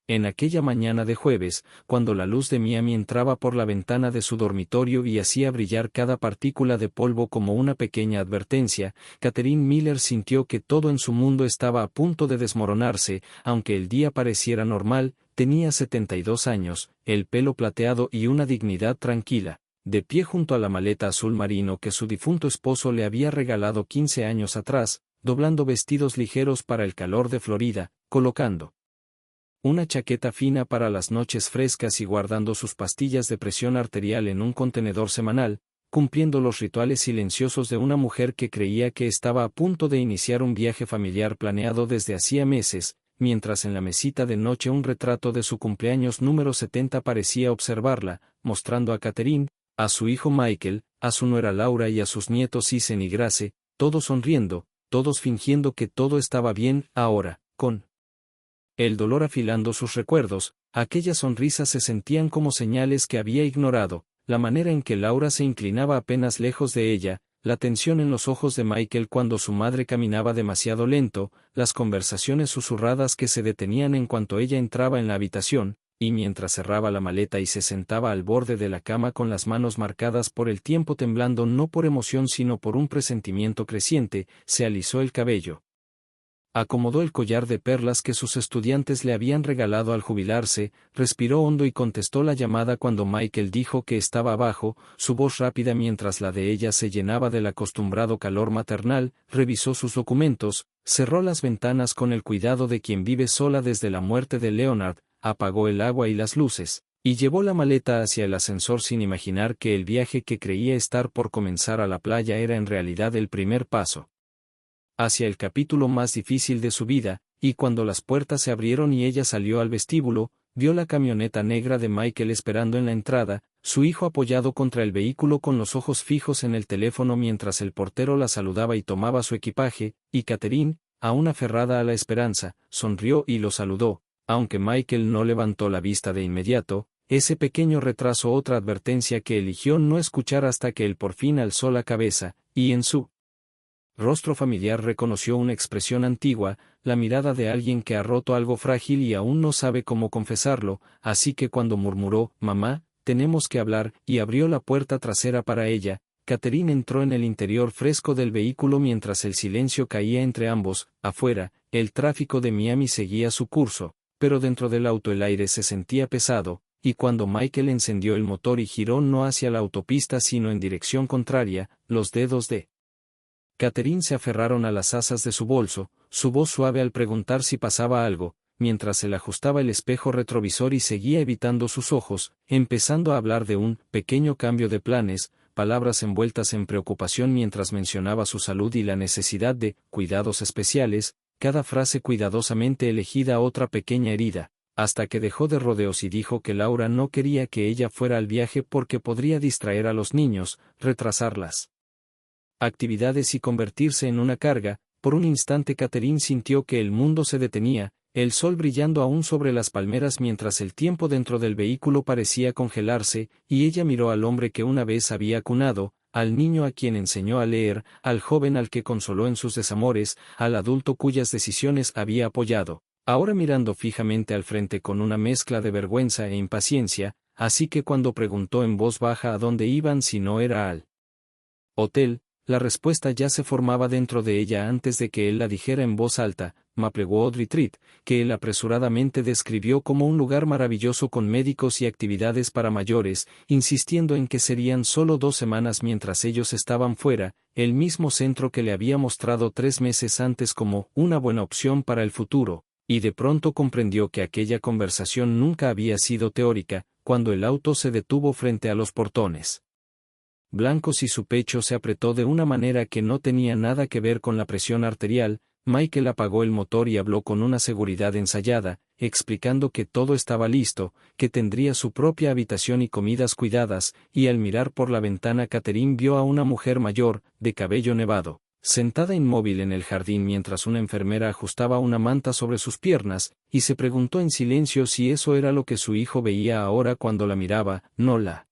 En aquella mañana de jueves, cuando la luz de Miami entraba por la ventana de su dormitorio y hacía brillar cada partícula de polvo como una pequeña advertencia, Catherine Miller sintió que todo en su mundo estaba a punto de desmoronarse. Aunque el día pareciera normal, tenía 72 años, el pelo plateado y una dignidad tranquila, de pie junto a la maleta azul marino que su difunto esposo le había regalado 15 años atrás, doblando vestidos ligeros para el calor de Florida, colocando una chaqueta fina para las noches frescas y guardando sus pastillas de presión arterial en un contenedor semanal, cumpliendo los rituales silenciosos de una mujer que creía que estaba a punto de iniciar un viaje familiar planeado desde hacía meses, mientras en la mesita de noche un retrato de su cumpleaños número 70 parecía observarla, mostrando a Catherine, a su hijo Michael, a su nuera Laura y a sus nietos Isen y Grace, todos sonriendo, todos fingiendo que todo estaba bien. Ahora, con el dolor afilando sus recuerdos, aquellas sonrisas se sentían como señales que había ignorado, la manera en que Laura se inclinaba apenas lejos de ella, la tensión en los ojos de Michael cuando su madre caminaba demasiado lento, las conversaciones susurradas que se detenían en cuanto ella entraba en la habitación, y mientras cerraba la maleta y se sentaba al borde de la cama con las manos marcadas por el tiempo temblando no por emoción sino por un presentimiento creciente, se alisó el cabello. Acomodó el collar de perlas que sus estudiantes le habían regalado al jubilarse, respiró hondo y contestó la llamada cuando Michael dijo que estaba abajo, su voz rápida mientras la de ella se llenaba del acostumbrado calor maternal, revisó sus documentos, cerró las ventanas con el cuidado de quien vive sola desde la muerte de Leonard, apagó el agua y las luces, y llevó la maleta hacia el ascensor sin imaginar que el viaje que creía estar por comenzar a la playa era en realidad el primer paso hacia el capítulo más difícil de su vida, y cuando las puertas se abrieron y ella salió al vestíbulo, vio la camioneta negra de Michael esperando en la entrada, su hijo apoyado contra el vehículo con los ojos fijos en el teléfono mientras el portero la saludaba y tomaba su equipaje, y Catherine, aún aferrada a la esperanza, sonrió y lo saludó, aunque Michael no levantó la vista de inmediato. Ese pequeño retraso, otra advertencia que eligió no escuchar hasta que él por fin alzó la cabeza, y en su rostro familiar reconoció una expresión antigua, la mirada de alguien que ha roto algo frágil y aún no sabe cómo confesarlo, así que cuando murmuró, «Mamá, tenemos que hablar», y abrió la puerta trasera para ella, Catherine entró en el interior fresco del vehículo mientras el silencio caía entre ambos. Afuera, el tráfico de Miami seguía su curso, pero dentro del auto el aire se sentía pesado, y cuando Michael encendió el motor y giró no hacia la autopista sino en dirección contraria, los dedos de Catherine se aferraron a las asas de su bolso, su voz suave al preguntar si pasaba algo, mientras él ajustaba el espejo retrovisor y seguía evitando sus ojos, empezando a hablar de un pequeño cambio de planes, palabras envueltas en preocupación mientras mencionaba su salud y la necesidad de cuidados especiales, cada frase cuidadosamente elegida otra pequeña herida, hasta que dejó de rodeos y dijo que Laura no quería que ella fuera al viaje porque podría distraer a los niños, retrasarlas actividades y convertirse en una carga. Por un instante Catherine sintió que el mundo se detenía, el sol brillando aún sobre las palmeras mientras el tiempo dentro del vehículo parecía congelarse, y ella miró al hombre que una vez había cunado, al niño a quien enseñó a leer, al joven al que consoló en sus desamores, al adulto cuyas decisiones había apoyado, ahora mirando fijamente al frente con una mezcla de vergüenza e impaciencia, así que cuando preguntó en voz baja a dónde iban si no era al hotel, la respuesta ya se formaba dentro de ella antes de que él la dijera en voz alta, Maplewood Retreat, que él apresuradamente describió como un lugar maravilloso con médicos y actividades para mayores, insistiendo en que serían solo 2 semanas mientras ellos estaban fuera, el mismo centro que le había mostrado 3 meses antes como una buena opción para el futuro, y de pronto comprendió que aquella conversación nunca había sido teórica, cuando el auto se detuvo frente a los portones blancos y su pecho se apretó de una manera que no tenía nada que ver con la presión arterial. Michael apagó el motor y habló con una seguridad ensayada, explicando que todo estaba listo, que tendría su propia habitación y comidas cuidadas, y al mirar por la ventana Catherine vio a una mujer mayor, de cabello nevado, sentada inmóvil en el jardín mientras una enfermera ajustaba una manta sobre sus piernas, y se preguntó en silencio si eso era lo que su hijo veía ahora cuando la miraba, no la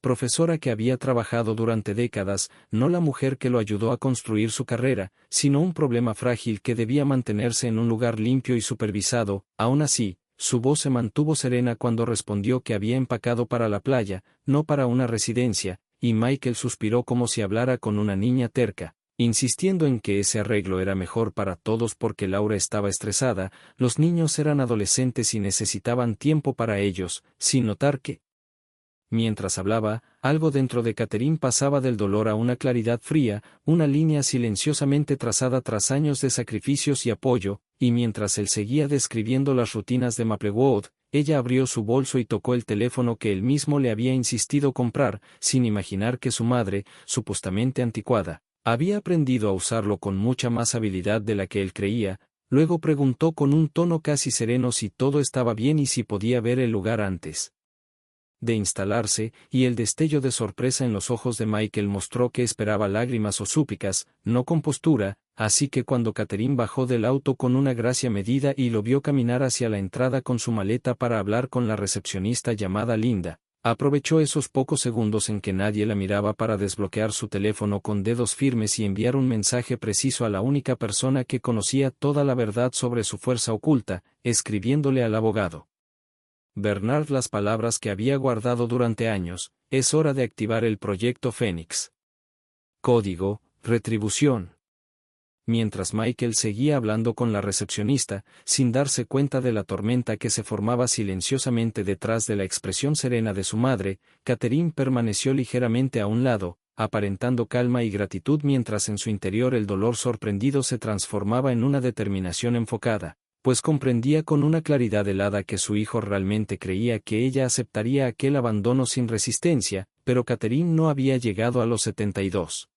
profesora que había trabajado durante décadas, no la mujer que lo ayudó a construir su carrera, sino un problema frágil que debía mantenerse en un lugar limpio y supervisado. Aún así, Su voz se mantuvo serena cuando respondió que había empacado para la playa, no para una residencia, y Michael suspiró como si hablara con una niña terca, insistiendo en que ese arreglo era mejor para todos porque Laura estaba estresada. Los niños eran adolescentes y necesitaban tiempo para ellos, sin notar que, mientras hablaba, algo dentro de Catherine pasaba del dolor a una claridad fría, una línea silenciosamente trazada tras años de sacrificios y apoyo, y mientras él seguía describiendo las rutinas de Maplewood, ella abrió su bolso y tocó el teléfono que él mismo le había insistido comprar, sin imaginar que su madre, supuestamente anticuada, había aprendido a usarlo con mucha más habilidad de la que él creía. Luego preguntó con un tono casi sereno si todo estaba bien y si podía ver el lugar antes de instalarse, y el destello de sorpresa en los ojos de Michael mostró que esperaba lágrimas o súplicas, no compostura, así que cuando Catherine bajó del auto con una gracia medida y lo vio caminar hacia la entrada con su maleta para hablar con la recepcionista llamada Linda, aprovechó esos pocos segundos en que nadie la miraba para desbloquear su teléfono con dedos firmes y enviar un mensaje preciso a la única persona que conocía toda la verdad sobre su fuerza oculta, escribiéndole al abogado Bernard las palabras que había guardado durante años: es hora de activar el proyecto Fénix. Código, retribución. Mientras Michael seguía hablando con la recepcionista, sin darse cuenta de la tormenta que se formaba silenciosamente detrás de la expresión serena de su madre, Catherine permaneció ligeramente a un lado, aparentando calma y gratitud mientras en su interior el dolor sorprendido se transformaba en una determinación enfocada, pues comprendía con una claridad helada que su hijo realmente creía que ella aceptaría aquel abandono sin resistencia, pero Catherine no había llegado a los 72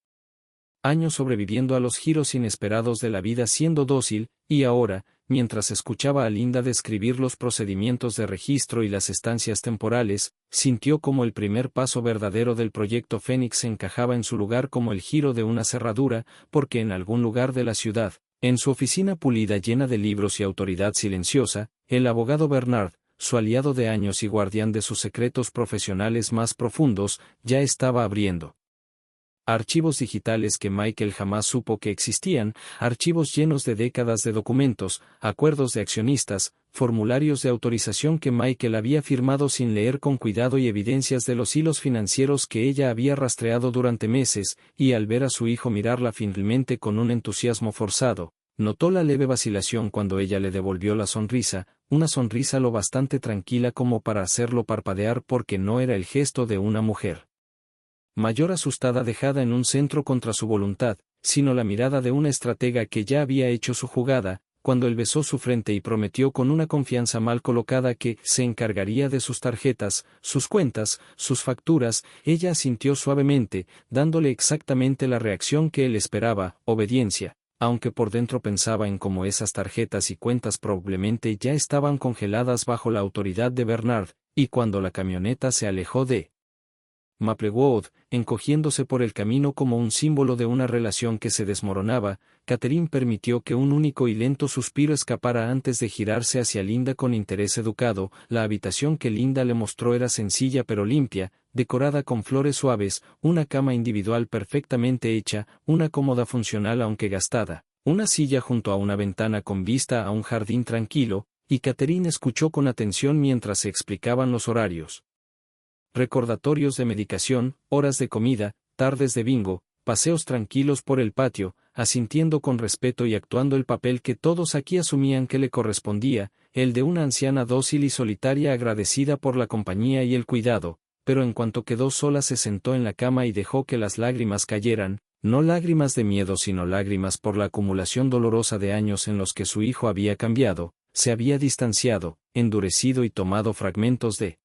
años sobreviviendo a los giros inesperados de la vida siendo dócil, y ahora, mientras escuchaba a Linda describir los procedimientos de registro y las estancias temporales, sintió como el primer paso verdadero del proyecto Fénix encajaba en su lugar como el giro de una cerradura, porque en algún lugar de la ciudad, en su oficina pulida llena de libros y autoridad silenciosa, el abogado Bernard, su aliado de años y guardián de sus secretos profesionales más profundos, ya estaba abriendo archivos digitales que Michael jamás supo que existían, archivos llenos de décadas de documentos, acuerdos de accionistas, formularios de autorización que Michael había firmado sin leer con cuidado y evidencias de los hilos financieros que ella había rastreado durante meses, y al ver a su hijo mirarla finalmente con un entusiasmo forzado, notó la leve vacilación cuando ella le devolvió la sonrisa, una sonrisa lo bastante tranquila como para hacerlo parpadear porque no era el gesto de una mujer mayor asustada dejada en un centro contra su voluntad, sino la mirada de una estratega que ya había hecho su jugada, cuando él besó su frente y prometió con una confianza mal colocada que se encargaría de sus tarjetas, sus cuentas, sus facturas. Ella asintió suavemente, dándole exactamente la reacción que él esperaba: obediencia, aunque por dentro pensaba en cómo esas tarjetas y cuentas probablemente ya estaban congeladas bajo la autoridad de Bernard, y cuando la camioneta se alejó de Maplewood, encogiéndose por el camino como un símbolo de una relación que se desmoronaba, Catherine permitió que un único y lento suspiro escapara antes de girarse hacia Linda con interés educado. La habitación que Linda le mostró era sencilla pero limpia, decorada con flores suaves, una cama individual perfectamente hecha, una cómoda funcional aunque gastada, una silla junto a una ventana con vista a un jardín tranquilo, y Catherine escuchó con atención mientras se explicaban los horarios. Recordatorios de medicación, horas de comida, tardes de bingo, paseos tranquilos por el patio, asintiendo con respeto y actuando el papel que todos aquí asumían que le correspondía, el de una anciana dócil y solitaria agradecida por la compañía y el cuidado, pero en cuanto quedó sola se sentó en la cama y dejó que las lágrimas cayeran, no lágrimas de miedo sino lágrimas por la acumulación dolorosa de años en los que su hijo había cambiado, se había distanciado, endurecido y tomado fragmentos de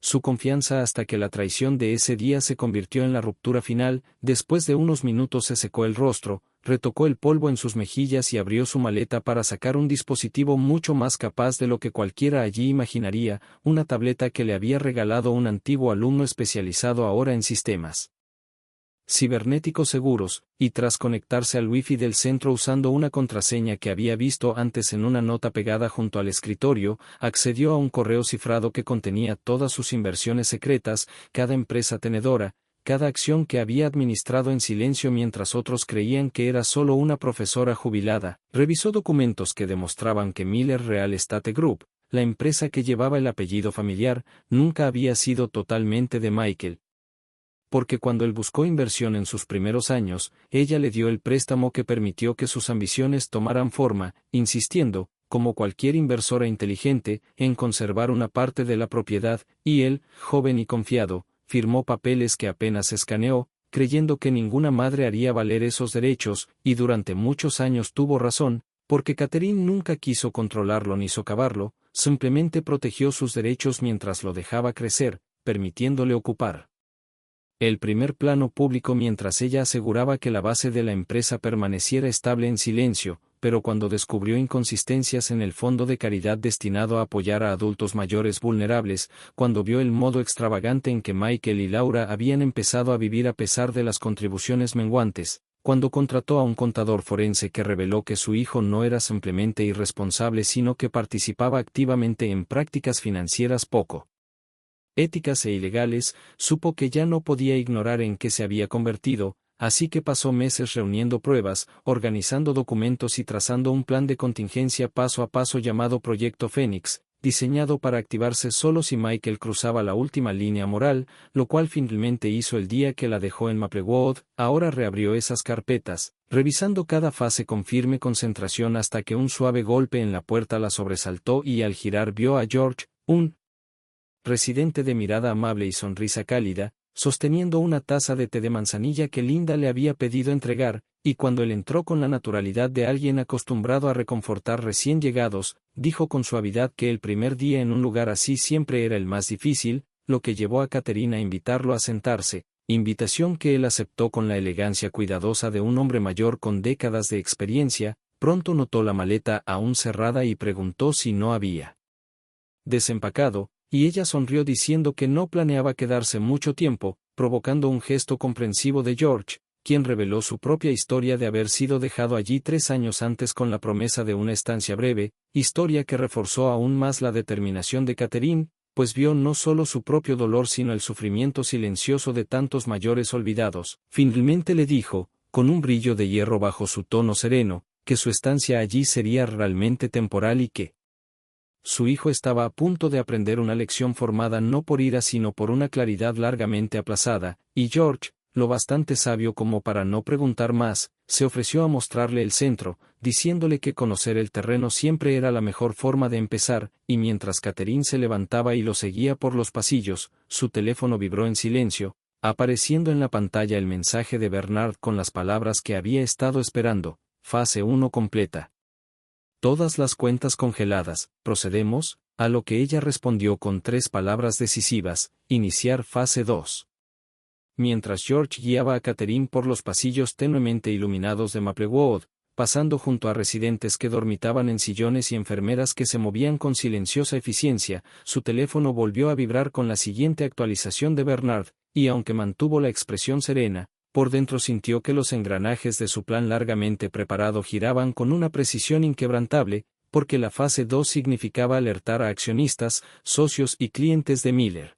su confianza hasta que la traición de ese día se convirtió en la ruptura final. Después de unos minutos se secó el rostro, retocó el polvo en sus mejillas y abrió su maleta para sacar un dispositivo mucho más capaz de lo que cualquiera allí imaginaría, una tableta que le había regalado un antiguo alumno especializado ahora en sistemas cibernéticos seguros, y tras conectarse al wifi del centro usando una contraseña que había visto antes en una nota pegada junto al escritorio, accedió a un correo cifrado que contenía todas sus inversiones secretas, cada empresa tenedora, cada acción que había administrado en silencio mientras otros creían que era solo una profesora jubilada. Revisó documentos que demostraban que Miller Real Estate Group, la empresa que llevaba el apellido familiar, nunca había sido totalmente de Michael. Porque cuando él buscó inversión en sus primeros años, ella le dio el préstamo que permitió que sus ambiciones tomaran forma, insistiendo, como cualquier inversora inteligente, en conservar una parte de la propiedad, y él, joven y confiado, firmó papeles que apenas escaneó, creyendo que ninguna madre haría valer esos derechos, y durante muchos años tuvo razón, porque Catherine nunca quiso controlarlo ni socavarlo, simplemente protegió sus derechos mientras lo dejaba crecer, permitiéndole ocupar el primer plano público mientras ella aseguraba que la base de la empresa permaneciera estable en silencio, pero cuando descubrió inconsistencias en el fondo de caridad destinado a apoyar a adultos mayores vulnerables, cuando vio el modo extravagante en que Michael y Laura habían empezado a vivir a pesar de las contribuciones menguantes, cuando contrató a un contador forense que reveló que su hijo no era simplemente irresponsable sino que participaba activamente en prácticas financieras poco éticas e ilegales, supo que ya no podía ignorar en qué se había convertido, así que pasó meses reuniendo pruebas, organizando documentos y trazando un plan de contingencia paso a paso llamado Proyecto Fénix, diseñado para activarse solo si Michael cruzaba la última línea moral, lo cual finalmente hizo el día que la dejó en Maplewood. Ahora reabrió esas carpetas, revisando cada fase con firme concentración hasta que un suave golpe en la puerta la sobresaltó y al girar vio a George, un residente de mirada amable y sonrisa cálida, sosteniendo una taza de té de manzanilla que Linda le había pedido entregar, y cuando él entró con la naturalidad de alguien acostumbrado a reconfortar recién llegados, dijo con suavidad que el primer día en un lugar así siempre era el más difícil, lo que llevó a Catherine a invitarlo a sentarse, invitación que él aceptó con la elegancia cuidadosa de un hombre mayor con décadas de experiencia. Pronto notó la maleta aún cerrada y preguntó si no había desempacado, y ella sonrió diciendo que no planeaba quedarse mucho tiempo, provocando un gesto comprensivo de George, quien reveló su propia historia de haber sido dejado allí 3 años antes con la promesa de una estancia breve, historia que reforzó aún más la determinación de Catherine, pues vio no solo su propio dolor sino el sufrimiento silencioso de tantos mayores olvidados. Finalmente le dijo, con un brillo de hierro bajo su tono sereno, que su estancia allí sería realmente temporal y que su hijo estaba a punto de aprender una lección formada no por ira sino por una claridad largamente aplazada, y George, lo bastante sabio como para no preguntar más, se ofreció a mostrarle el centro, diciéndole que conocer el terreno siempre era la mejor forma de empezar, y mientras Catherine se levantaba y lo seguía por los pasillos, su teléfono vibró en silencio, apareciendo en la pantalla el mensaje de Bernard con las palabras que había estado esperando: fase 1 completa. Todas las cuentas congeladas, procedemos, a lo que ella respondió con 3 palabras decisivas: iniciar fase 2. Mientras George guiaba a Catherine por los pasillos tenuemente iluminados de Maplewood, pasando junto a residentes que dormitaban en sillones y enfermeras que se movían con silenciosa eficiencia, su teléfono volvió a vibrar con la siguiente actualización de Bernard, y aunque mantuvo la expresión serena, por dentro sintió que los engranajes de su plan largamente preparado giraban con una precisión inquebrantable, porque la fase 2 significaba alertar a accionistas, socios y clientes de Miller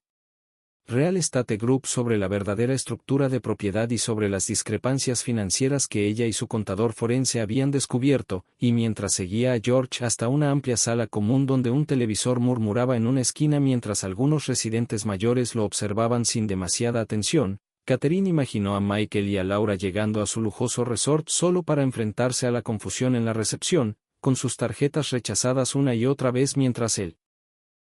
Real Estate Group sobre la verdadera estructura de propiedad y sobre las discrepancias financieras que ella y su contador forense habían descubierto, y mientras seguía a George hasta una amplia sala común donde un televisor murmuraba en una esquina mientras algunos residentes mayores lo observaban sin demasiada atención, Catherine imaginó a Michael y a Laura llegando a su lujoso resort solo para enfrentarse a la confusión en la recepción, con sus tarjetas rechazadas una y otra vez mientras el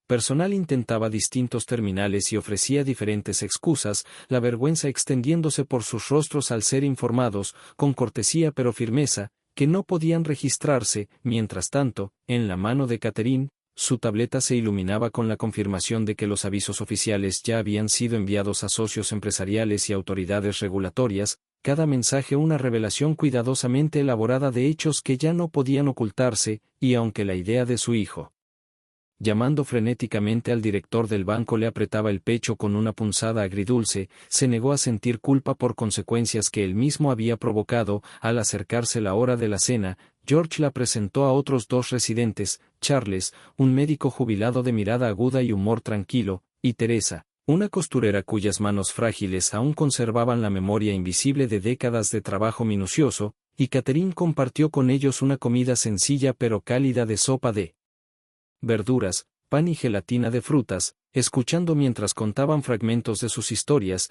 personal intentaba distintos terminales y ofrecía diferentes excusas, la vergüenza extendiéndose por sus rostros al ser informados, con cortesía pero firmeza, que no podían registrarse. Mientras tanto, en la mano de Catherine, su tableta se iluminaba con la confirmación de que los avisos oficiales ya habían sido enviados a socios empresariales y autoridades regulatorias, cada mensaje una revelación cuidadosamente elaborada de hechos que ya no podían ocultarse, y aunque la idea de su hijo, llamando frenéticamente al director del banco, le apretaba el pecho con una punzada agridulce, se negó a sentir culpa por consecuencias que él mismo había provocado. Al acercarse la hora de la cena, George la presentó a otros 2 residentes, Charles, un médico jubilado de mirada aguda y humor tranquilo, y Teresa, una costurera cuyas manos frágiles aún conservaban la memoria invisible de décadas de trabajo minucioso, y Catherine compartió con ellos una comida sencilla pero cálida de sopa de verduras, pan y gelatina de frutas, escuchando mientras contaban fragmentos de sus historias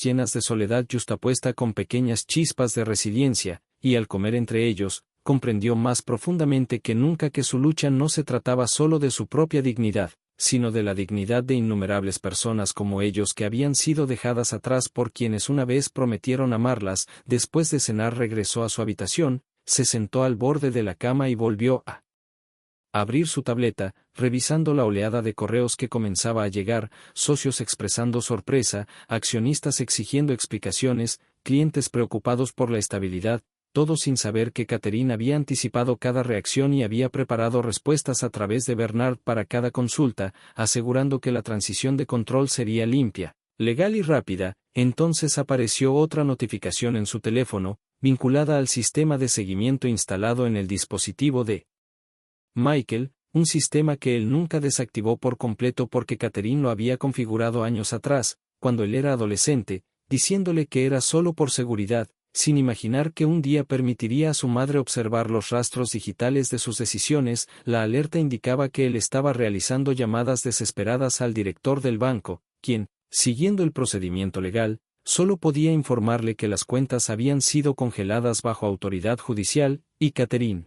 llenas de soledad yuxtapuesta con pequeñas chispas de resiliencia, y al comer entre ellos, comprendió más profundamente que nunca que su lucha no se trataba solo de su propia dignidad, sino de la dignidad de innumerables personas como ellos que habían sido dejadas atrás por quienes una vez prometieron amarlas. Después de cenar regresó a su habitación, se sentó al borde de la cama y volvió a abrir su tableta, revisando la oleada de correos que comenzaba a llegar, socios expresando sorpresa, accionistas exigiendo explicaciones, clientes preocupados por la estabilidad, todo sin saber que Catherine había anticipado cada reacción y había preparado respuestas a través de Bernard para cada consulta, asegurando que la transición de control sería limpia, legal y rápida. Entonces apareció otra notificación en su teléfono, vinculada al sistema de seguimiento instalado en el dispositivo de Michael, un sistema que él nunca desactivó por completo porque Catherine lo había configurado años atrás, cuando él era adolescente, diciéndole que era solo por seguridad, sin imaginar que un día permitiría a su madre observar los rastros digitales de sus decisiones. La alerta indicaba que él estaba realizando llamadas desesperadas al director del banco, quien, siguiendo el procedimiento legal, solo podía informarle que las cuentas habían sido congeladas bajo autoridad judicial, y Catherine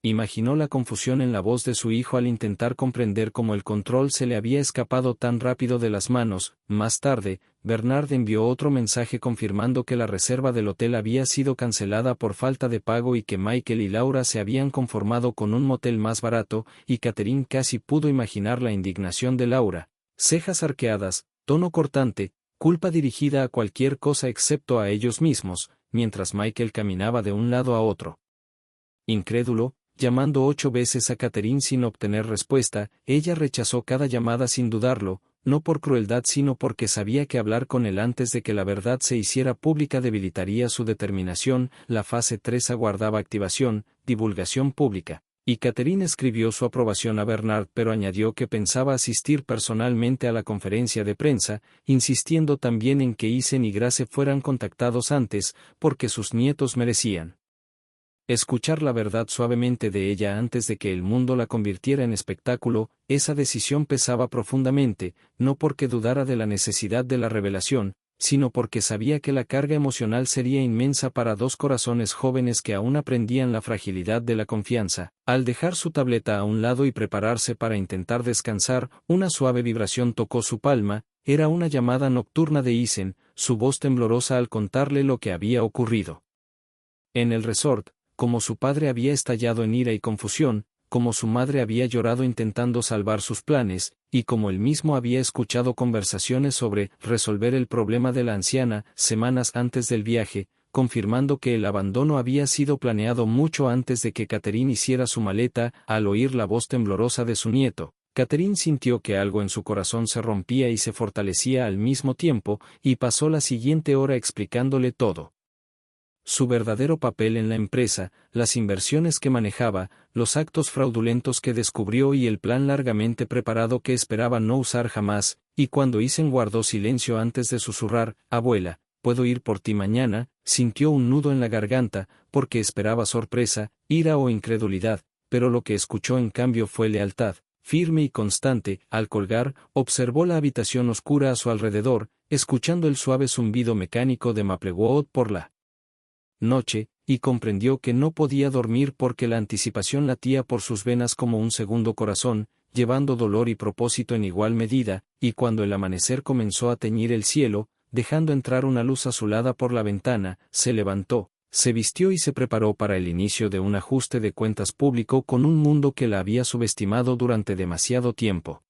imaginó la confusión en la voz de su hijo al intentar comprender cómo el control se le había escapado tan rápido de las manos. Más tarde, Bernard envió otro mensaje confirmando que la reserva del hotel había sido cancelada por falta de pago y que Michael y Laura se habían conformado con un motel más barato, y Catherine casi pudo imaginar la indignación de Laura, cejas arqueadas, tono cortante, culpa dirigida a cualquier cosa excepto a ellos mismos, mientras Michael caminaba de un lado a otro. Incrédulo, llamando 8 veces a Catherine sin obtener respuesta, ella rechazó cada llamada sin dudarlo, no por crueldad sino porque sabía que hablar con él antes de que la verdad se hiciera pública debilitaría su determinación. La fase 3 aguardaba activación, divulgación pública, y Catherine escribió su aprobación a Bernard, pero añadió que pensaba asistir personalmente a la conferencia de prensa, insistiendo también en que Eisen y Grace fueran contactados antes, porque sus nietos merecían escuchar la verdad suavemente de ella antes de que el mundo la convirtiera en espectáculo. Esa decisión pesaba profundamente, no porque dudara de la necesidad de la revelación, sino porque sabía que la carga emocional sería inmensa para dos corazones jóvenes que aún aprendían la fragilidad de la confianza. Al dejar su tableta a un lado y prepararse para intentar descansar, una suave vibración tocó su palma. Era una llamada nocturna de Eisen, su voz temblorosa al contarle lo que había ocurrido en el resort. Como su padre había estallado en ira y confusión, como su madre había llorado intentando salvar sus planes, y como él mismo había escuchado conversaciones sobre resolver el problema de la anciana semanas antes del viaje, confirmando que el abandono había sido planeado mucho antes de que Catherine hiciera su maleta. Al oír la voz temblorosa de su nieto, Catherine sintió que algo en su corazón se rompía y se fortalecía al mismo tiempo, y pasó la siguiente hora explicándole todo: su verdadero papel en la empresa, las inversiones que manejaba, los actos fraudulentos que descubrió y el plan largamente preparado que esperaba no usar jamás. Y cuando Eisen guardó silencio antes de susurrar, «Abuela, ¿puedo ir por ti mañana?», sintió un nudo en la garganta, porque esperaba sorpresa, ira o incredulidad, pero lo que escuchó en cambio fue lealtad, firme y constante. Al colgar, observó la habitación oscura a su alrededor, escuchando el suave zumbido mecánico de Maplewood por la noche, y comprendió que no podía dormir porque la anticipación latía por sus venas como un segundo corazón, llevando dolor y propósito en igual medida. Y cuando el amanecer comenzó a teñir el cielo, dejando entrar una luz azulada por la ventana, se levantó, se vistió y se preparó para el inicio de un ajuste de cuentas público con un mundo que la había subestimado durante demasiado tiempo.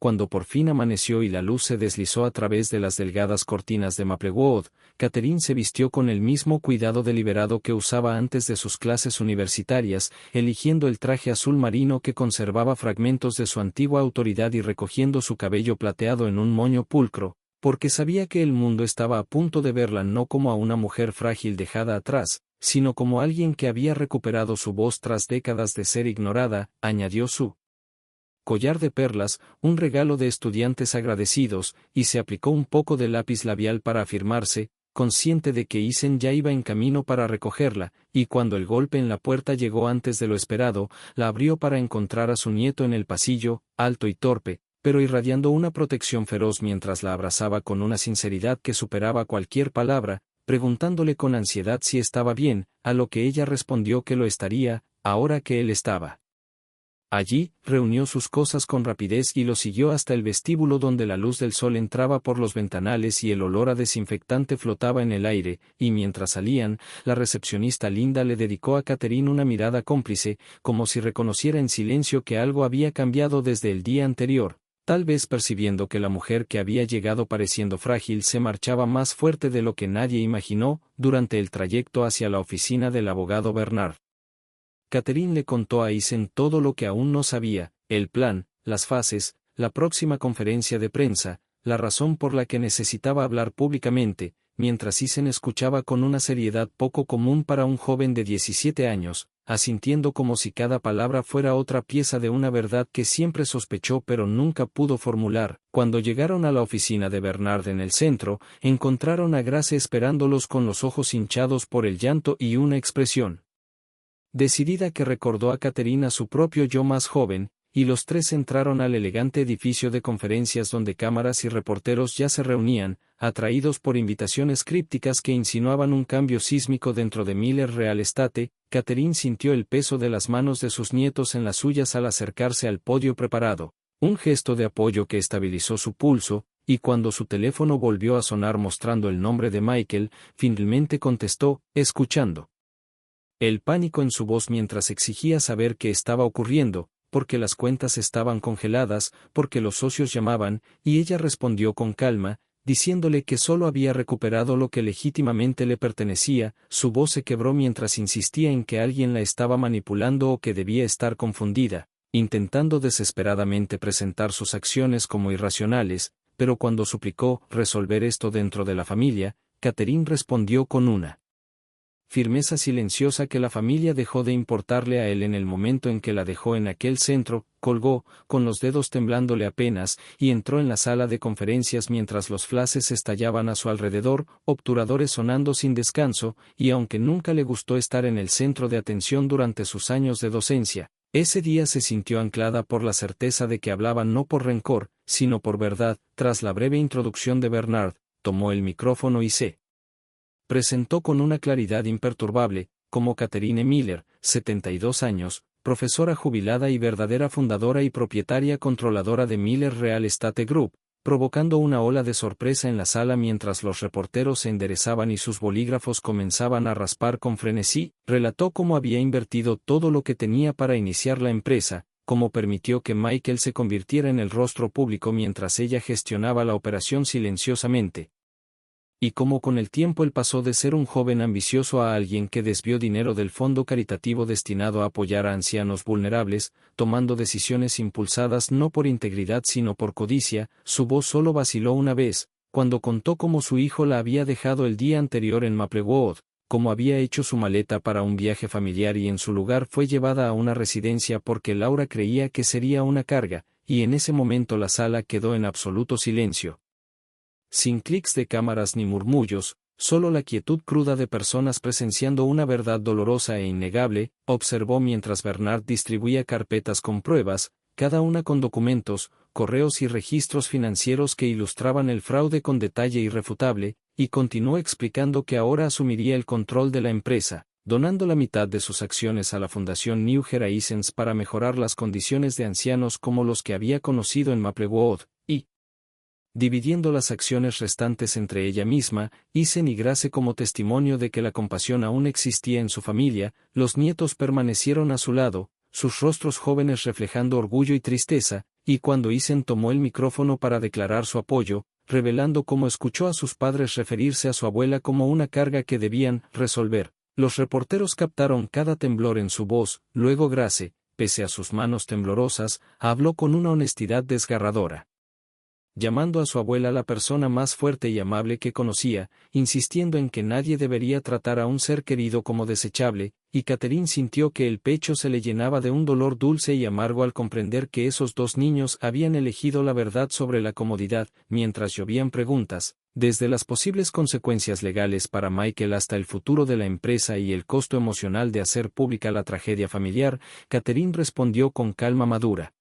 Cuando por fin amaneció y la luz se deslizó a través de las delgadas cortinas de Maplewood, Catherine se vistió con el mismo cuidado deliberado que usaba antes de sus clases universitarias, eligiendo el traje azul marino que conservaba fragmentos de su antigua autoridad y recogiendo su cabello plateado en un moño pulcro, porque sabía que el mundo estaba a punto de verla no como a una mujer frágil dejada atrás, sino como alguien que había recuperado su voz tras décadas de ser ignorada. Añadió su collar de perlas, un regalo de estudiantes agradecidos, y se aplicó un poco de lápiz labial para afirmarse. consciente de que Isen ya iba en camino para recogerla, y cuando el golpe en la puerta llegó antes de lo esperado, la abrió para encontrar a su nieto en el pasillo, alto y torpe, pero irradiando una protección feroz mientras la abrazaba con una sinceridad que superaba cualquier palabra, preguntándole con ansiedad si estaba bien, a lo que ella respondió que lo estaría, ahora que él estaba allí. Reunió sus cosas con rapidez y lo siguió hasta el vestíbulo donde la luz del sol entraba por los ventanales y el olor a desinfectante flotaba en el aire, y mientras salían, la recepcionista Linda le dedicó a Catherine una mirada cómplice, como si reconociera en silencio que algo había cambiado desde el día anterior, tal vez percibiendo que la mujer que había llegado pareciendo frágil se marchaba más fuerte de lo que nadie imaginó, durante el trayecto hacia la oficina del abogado Bernard. Catherine le contó a Isen todo lo que aún no sabía, el plan, las fases, la próxima conferencia de prensa, la razón por la que necesitaba hablar públicamente, mientras Isen escuchaba con una seriedad poco común para un joven de 17 años, asintiendo como si cada palabra fuera otra pieza de una verdad que siempre sospechó pero nunca pudo formular. Cuando llegaron a la oficina de Bernard en el centro, encontraron a Grace esperándolos con los ojos hinchados por el llanto y una expresión decidida que recordó a Catherine a su propio yo más joven, y los tres entraron al elegante edificio de conferencias donde cámaras y reporteros ya se reunían, atraídos por invitaciones crípticas que insinuaban un cambio sísmico dentro de Miller Real Estate. Catherine sintió el peso de las manos de sus nietos en las suyas al acercarse al podio preparado, un gesto de apoyo que estabilizó su pulso, y cuando su teléfono volvió a sonar mostrando el nombre de Michael, finalmente contestó, escuchando el pánico en su voz mientras exigía saber qué estaba ocurriendo, porque las cuentas estaban congeladas, porque los socios llamaban, y ella respondió con calma, diciéndole que solo había recuperado lo que legítimamente le pertenecía. Su voz se quebró mientras insistía en que alguien la estaba manipulando o que debía estar confundida, intentando desesperadamente presentar sus acciones como irracionales, pero cuando suplicó resolver esto dentro de la familia, Catherine respondió con una firmeza silenciosa que la familia dejó de importarle a él en el momento en que la dejó en aquel centro, colgó, con los dedos temblándole apenas, y entró en la sala de conferencias mientras los flashes estallaban a su alrededor, obturadores sonando sin descanso, y aunque nunca le gustó estar en el centro de atención durante sus años de docencia, ese día se sintió anclada por la certeza de que hablaban no por rencor, sino por verdad. Tras la breve introducción de Bernard, tomó el micrófono y se presentó con una claridad imperturbable, como Catherine Miller, 72 años, profesora jubilada y verdadera fundadora y propietaria controladora de Miller Real Estate Group, provocando una ola de sorpresa en la sala mientras los reporteros se enderezaban y sus bolígrafos comenzaban a raspar con frenesí. Relató cómo había invertido todo lo que tenía para iniciar la empresa, cómo permitió que Michael se convirtiera en el rostro público mientras ella gestionaba la operación silenciosamente, y cómo con el tiempo él pasó de ser un joven ambicioso a alguien que desvió dinero del fondo caritativo destinado a apoyar a ancianos vulnerables, tomando decisiones impulsadas no por integridad sino por codicia. Su voz solo vaciló una vez, cuando contó cómo su hijo la había dejado el día anterior en Maplewood, cómo había hecho su maleta para un viaje familiar y en su lugar fue llevada a una residencia porque Laura creía que sería una carga, y en ese momento la sala quedó en absoluto silencio. Sin clics de cámaras ni murmullos, solo la quietud cruda de personas presenciando una verdad dolorosa e innegable, observó mientras Bernard distribuía carpetas con pruebas, cada una con documentos, correos y registros financieros que ilustraban el fraude con detalle irrefutable, y continuó explicando que ahora asumiría el control de la empresa, donando la mitad de sus acciones a la Fundación New Horizons para mejorar las condiciones de ancianos como los que había conocido en Maplewood, y dividiendo las acciones restantes entre ella misma, Isen y Grace como testimonio de que la compasión aún existía en su familia. Los nietos permanecieron a su lado, sus rostros jóvenes reflejando orgullo y tristeza, y cuando Isen tomó el micrófono para declarar su apoyo, revelando cómo escuchó a sus padres referirse a su abuela como una carga que debían resolver, los reporteros captaron cada temblor en su voz. Luego Grace, pese a sus manos temblorosas, habló con una honestidad desgarradora, llamando a su abuela la persona más fuerte y amable que conocía, insistiendo en que nadie debería tratar a un ser querido como desechable, y Catherine sintió que el pecho se le llenaba de un dolor dulce y amargo al comprender que esos dos niños habían elegido la verdad sobre la comodidad. Mientras llovían preguntas, Desde las posibles consecuencias legales para Michael hasta el futuro de la empresa y el costo emocional de hacer pública la tragedia familiar, Catherine respondió con calma madura,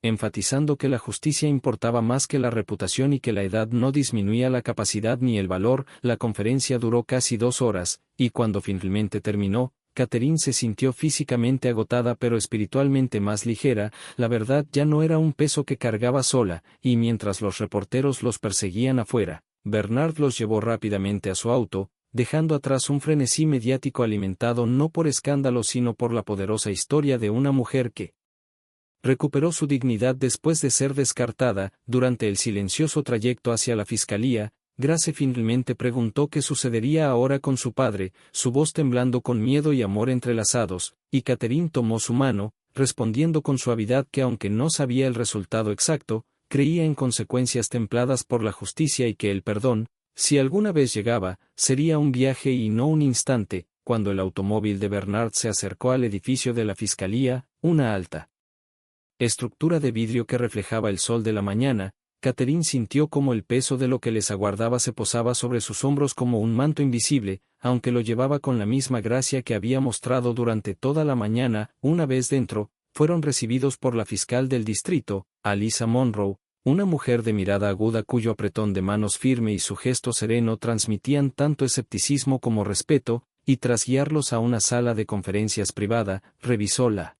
enfatizando que la justicia importaba más que la reputación y que la edad no disminuía la capacidad ni el valor. La conferencia duró casi 2 horas, y cuando finalmente terminó, Catherine se sintió físicamente agotada pero espiritualmente más ligera. La verdad ya no era un peso que cargaba sola, y mientras los reporteros los perseguían afuera, Bernard los llevó rápidamente a su auto, dejando atrás un frenesí mediático alimentado no por escándalos sino por la poderosa historia de una mujer que recuperó su dignidad después de ser descartada. Durante el silencioso trayecto hacia la fiscalía, Grace finalmente preguntó qué sucedería ahora con su padre, su voz temblando con miedo y amor entrelazados, y Catherine tomó su mano, respondiendo con suavidad que aunque no sabía el resultado exacto, creía en consecuencias templadas por la justicia y que el perdón, si alguna vez llegaba, sería un viaje y no un instante. Cuando el automóvil de Bernard se acercó al edificio de la fiscalía, una alta estructura de vidrio que reflejaba el sol de la mañana, Catherine sintió como el peso de lo que les aguardaba se posaba sobre sus hombros como un manto invisible, aunque lo llevaba con la misma gracia que había mostrado durante toda la mañana. Una vez dentro, fueron recibidos por la fiscal del distrito, Alyssa Monroe, una mujer de mirada aguda cuyo apretón de manos firme y su gesto sereno transmitían tanto escepticismo como respeto, y tras guiarlos a una sala de conferencias privada, revisó la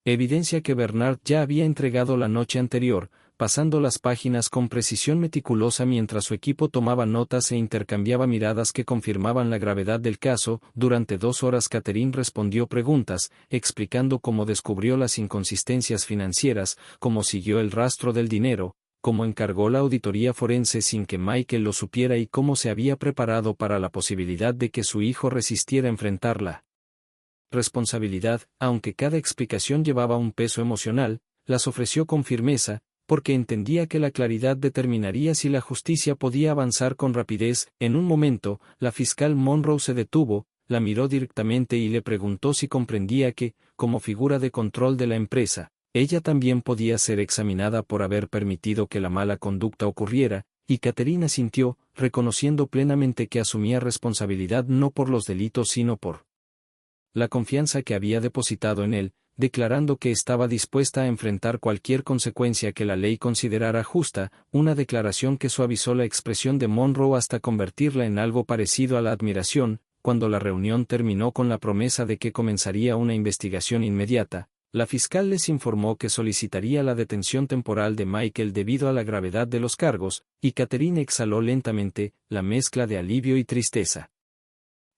evidencia que Bernard ya había entregado la noche anterior, pasando las páginas con precisión meticulosa mientras su equipo tomaba notas e intercambiaba miradas que confirmaban la gravedad del caso. Durante 2 horas Catherine respondió preguntas, explicando cómo descubrió las inconsistencias financieras, cómo siguió el rastro del dinero, cómo encargó la auditoría forense sin que Michael lo supiera y cómo se había preparado para la posibilidad de que su hijo resistiera enfrentarla responsabilidad. Aunque cada explicación llevaba un peso emocional, las ofreció con firmeza, porque entendía que la claridad determinaría si la justicia podía avanzar con rapidez. En un momento, la fiscal Monroe se detuvo, la miró directamente y le preguntó si comprendía que, como figura de control de la empresa, ella también podía ser examinada por haber permitido que la mala conducta ocurriera, y Catherine asintió, reconociendo plenamente que asumía responsabilidad no por los delitos sino por la confianza que había depositado en él, declarando que estaba dispuesta a enfrentar cualquier consecuencia que la ley considerara justa, una declaración que suavizó la expresión de Monroe hasta convertirla en algo parecido a la admiración. Cuando la reunión terminó con la promesa de que comenzaría una investigación inmediata, la fiscal les informó que solicitaría la detención temporal de Michael debido a la gravedad de los cargos, y Catherine exhaló lentamente, la mezcla de alivio y tristeza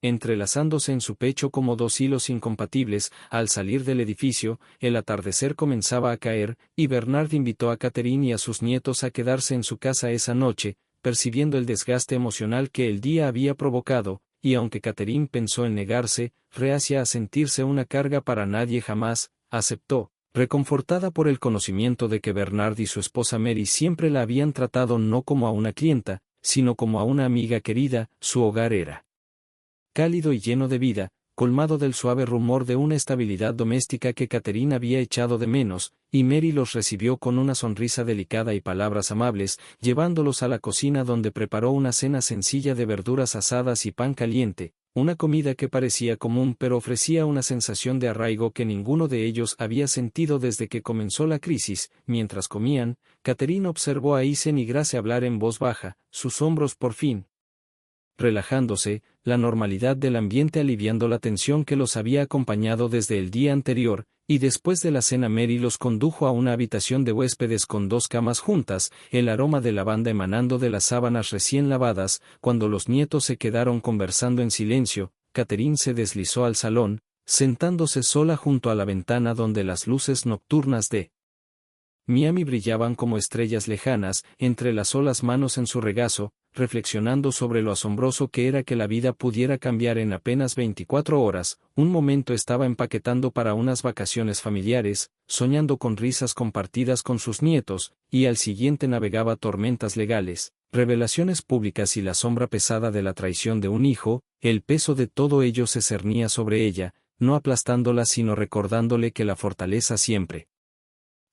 entrelazándose en su pecho como dos hilos incompatibles. Al salir del edificio, el atardecer comenzaba a caer, y Bernard invitó a Catherine y a sus nietos a quedarse en su casa esa noche, percibiendo el desgaste emocional que el día había provocado, y aunque Catherine pensó en negarse, reacia a sentirse una carga para nadie jamás, aceptó, reconfortada por el conocimiento de que Bernard y su esposa Mary siempre la habían tratado no como a una clienta, sino como a una amiga querida. Su hogar era cálido y lleno de vida, colmado del suave rumor de una estabilidad doméstica que Catherine había echado de menos, y Mary los recibió con una sonrisa delicada y palabras amables, llevándolos a la cocina donde preparó una cena sencilla de verduras asadas y pan caliente, una comida que parecía común pero ofrecía una sensación de arraigo que ninguno de ellos había sentido desde que comenzó la crisis. Mientras comían, Catherine observó a Eisen y Grace hablar en voz baja, sus hombros por fin relajándose, la normalidad del ambiente aliviando la tensión que los había acompañado desde el día anterior, y después de la cena Mary los condujo a una habitación de huéspedes con 2 camas juntas, el aroma de lavanda emanando de las sábanas recién lavadas. Cuando los nietos se quedaron conversando en silencio, Catherine se deslizó al salón, sentándose sola junto a la ventana donde las luces nocturnas de Miami brillaban como estrellas lejanas. Entrelazó las manos en su regazo, reflexionando sobre lo asombroso que era que la vida pudiera cambiar en apenas 24 horas. Un momento estaba empaquetando para unas vacaciones familiares, soñando con risas compartidas con sus nietos, y al siguiente navegaba tormentas legales, revelaciones públicas y la sombra pesada de la traición de un hijo. El peso de todo ello se cernía sobre ella, no aplastándola sino recordándole que la fortaleza siempre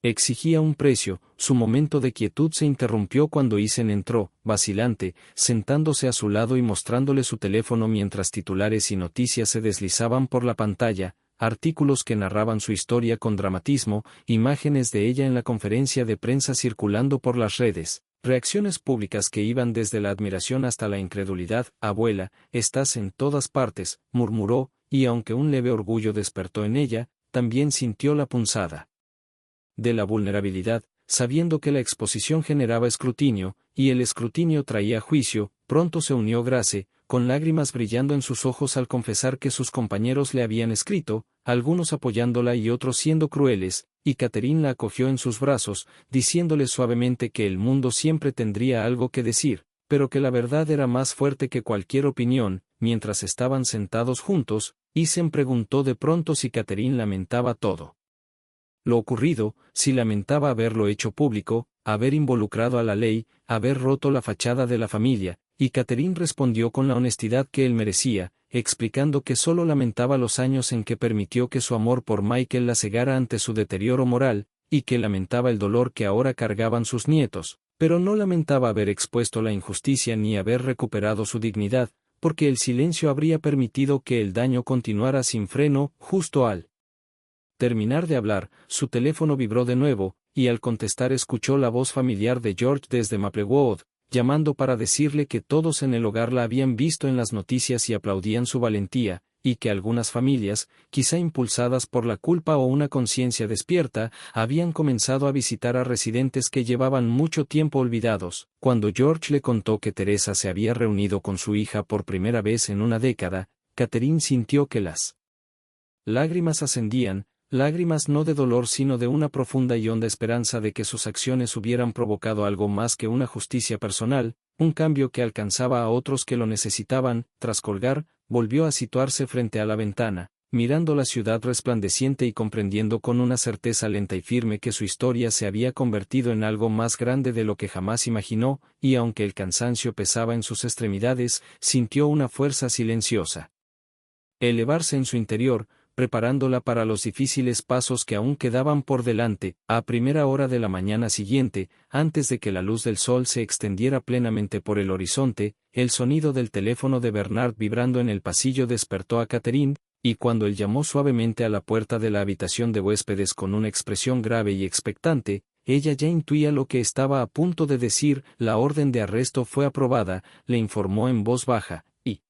Exigía un precio. Su momento de quietud se interrumpió cuando Eisen entró, vacilante, sentándose a su lado y mostrándole su teléfono mientras titulares y noticias se deslizaban por la pantalla, artículos que narraban su historia con dramatismo, imágenes de ella en la conferencia de prensa circulando por las redes, reacciones públicas que iban desde la admiración hasta la incredulidad. Abuela, estás en todas partes, murmuró, y aunque un leve orgullo despertó en ella, también sintió la punzada de la vulnerabilidad, sabiendo que la exposición generaba escrutinio, y el escrutinio traía juicio. Pronto se unió Grace, con lágrimas brillando en sus ojos al confesar que sus compañeros le habían escrito, algunos apoyándola y otros siendo crueles, y Catherine la acogió en sus brazos, diciéndole suavemente que el mundo siempre tendría algo que decir, pero que la verdad era más fuerte que cualquier opinión. Mientras estaban sentados juntos, Eisen preguntó de pronto si Catherine lamentaba todo lo ocurrido, si lamentaba haberlo hecho público, haber involucrado a la ley, haber roto la fachada de la familia, y Catherine respondió con la honestidad que él merecía, explicando que solo lamentaba los años en que permitió que su amor por Michael la cegara ante su deterioro moral, y que lamentaba el dolor que ahora cargaban sus nietos, pero no lamentaba haber expuesto la injusticia ni haber recuperado su dignidad, porque el silencio habría permitido que el daño continuara sin freno. Justo al terminar de hablar, su teléfono vibró de nuevo, y al contestar escuchó la voz familiar de George desde Maplewood, llamando para decirle que todos en el hogar la habían visto en las noticias y aplaudían su valentía, y que algunas familias, quizá impulsadas por la culpa o una conciencia despierta, habían comenzado a visitar a residentes que llevaban mucho tiempo olvidados. Cuando George le contó que Teresa se había reunido con su hija por primera vez en una década, Catherine sintió que las lágrimas ascendían, lágrimas no de dolor sino de una profunda y honda esperanza de que sus acciones hubieran provocado algo más que una justicia personal, un cambio que alcanzaba a otros que lo necesitaban. Tras colgar, volvió a situarse frente a la ventana, mirando la ciudad resplandeciente y comprendiendo con una certeza lenta y firme que su historia se había convertido en algo más grande de lo que jamás imaginó, y aunque el cansancio pesaba en sus extremidades, sintió una fuerza silenciosa elevarse en su interior, preparándola para los difíciles pasos que aún quedaban por delante. A primera hora de la mañana siguiente, antes de que la luz del sol se extendiera plenamente por el horizonte, el sonido del teléfono de Bernard vibrando en el pasillo despertó a Catherine, y cuando él llamó suavemente a la puerta de la habitación de huéspedes con una expresión grave y expectante, ella ya intuía lo que estaba a punto de decir. La orden de arresto fue aprobada, le informó en voz baja, y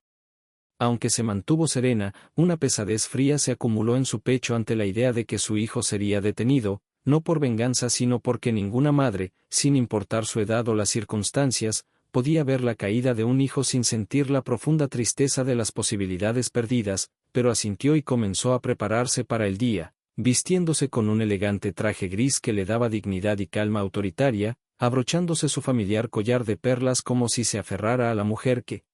aunque se mantuvo serena, una pesadez fría se acumuló en su pecho ante la idea de que su hijo sería detenido, no por venganza sino porque ninguna madre, sin importar su edad o las circunstancias, podía ver la caída de un hijo sin sentir la profunda tristeza de las posibilidades perdidas, pero asintió y comenzó a prepararse para el día, vistiéndose con un elegante traje gris que le daba dignidad y calma autoritaria, abrochándose su familiar collar de perlas como si se aferrara a la mujer que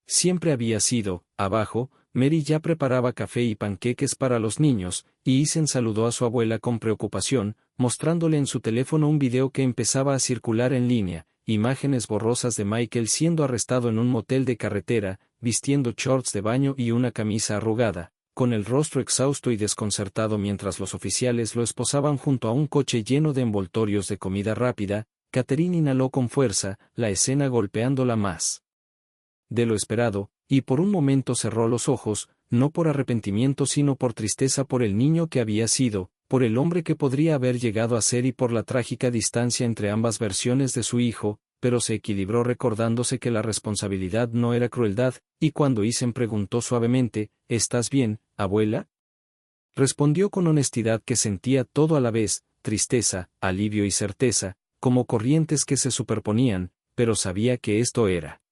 siempre había sido. Abajo, Mary ya preparaba café y panqueques para los niños, y Eisen saludó a su abuela con preocupación, mostrándole en su teléfono un video que empezaba a circular en línea, imágenes borrosas de Michael siendo arrestado en un motel de carretera, vistiendo shorts de baño y una camisa arrugada, con el rostro exhausto y desconcertado mientras los oficiales lo esposaban junto a un coche lleno de envoltorios de comida rápida. Catherine inhaló con fuerza, la escena golpeándola más de lo esperado, y por un momento cerró los ojos, no por arrepentimiento sino por tristeza por el niño que había sido, por el hombre que podría haber llegado a ser y por la trágica distancia entre ambas versiones de su hijo, pero se equilibró recordándose que la responsabilidad no era crueldad, y cuando Eisen preguntó suavemente, ¿estás bien, abuela? Respondió con honestidad que sentía todo a la vez, tristeza, alivio y certeza, como corrientes que se superponían, pero sabía que esto era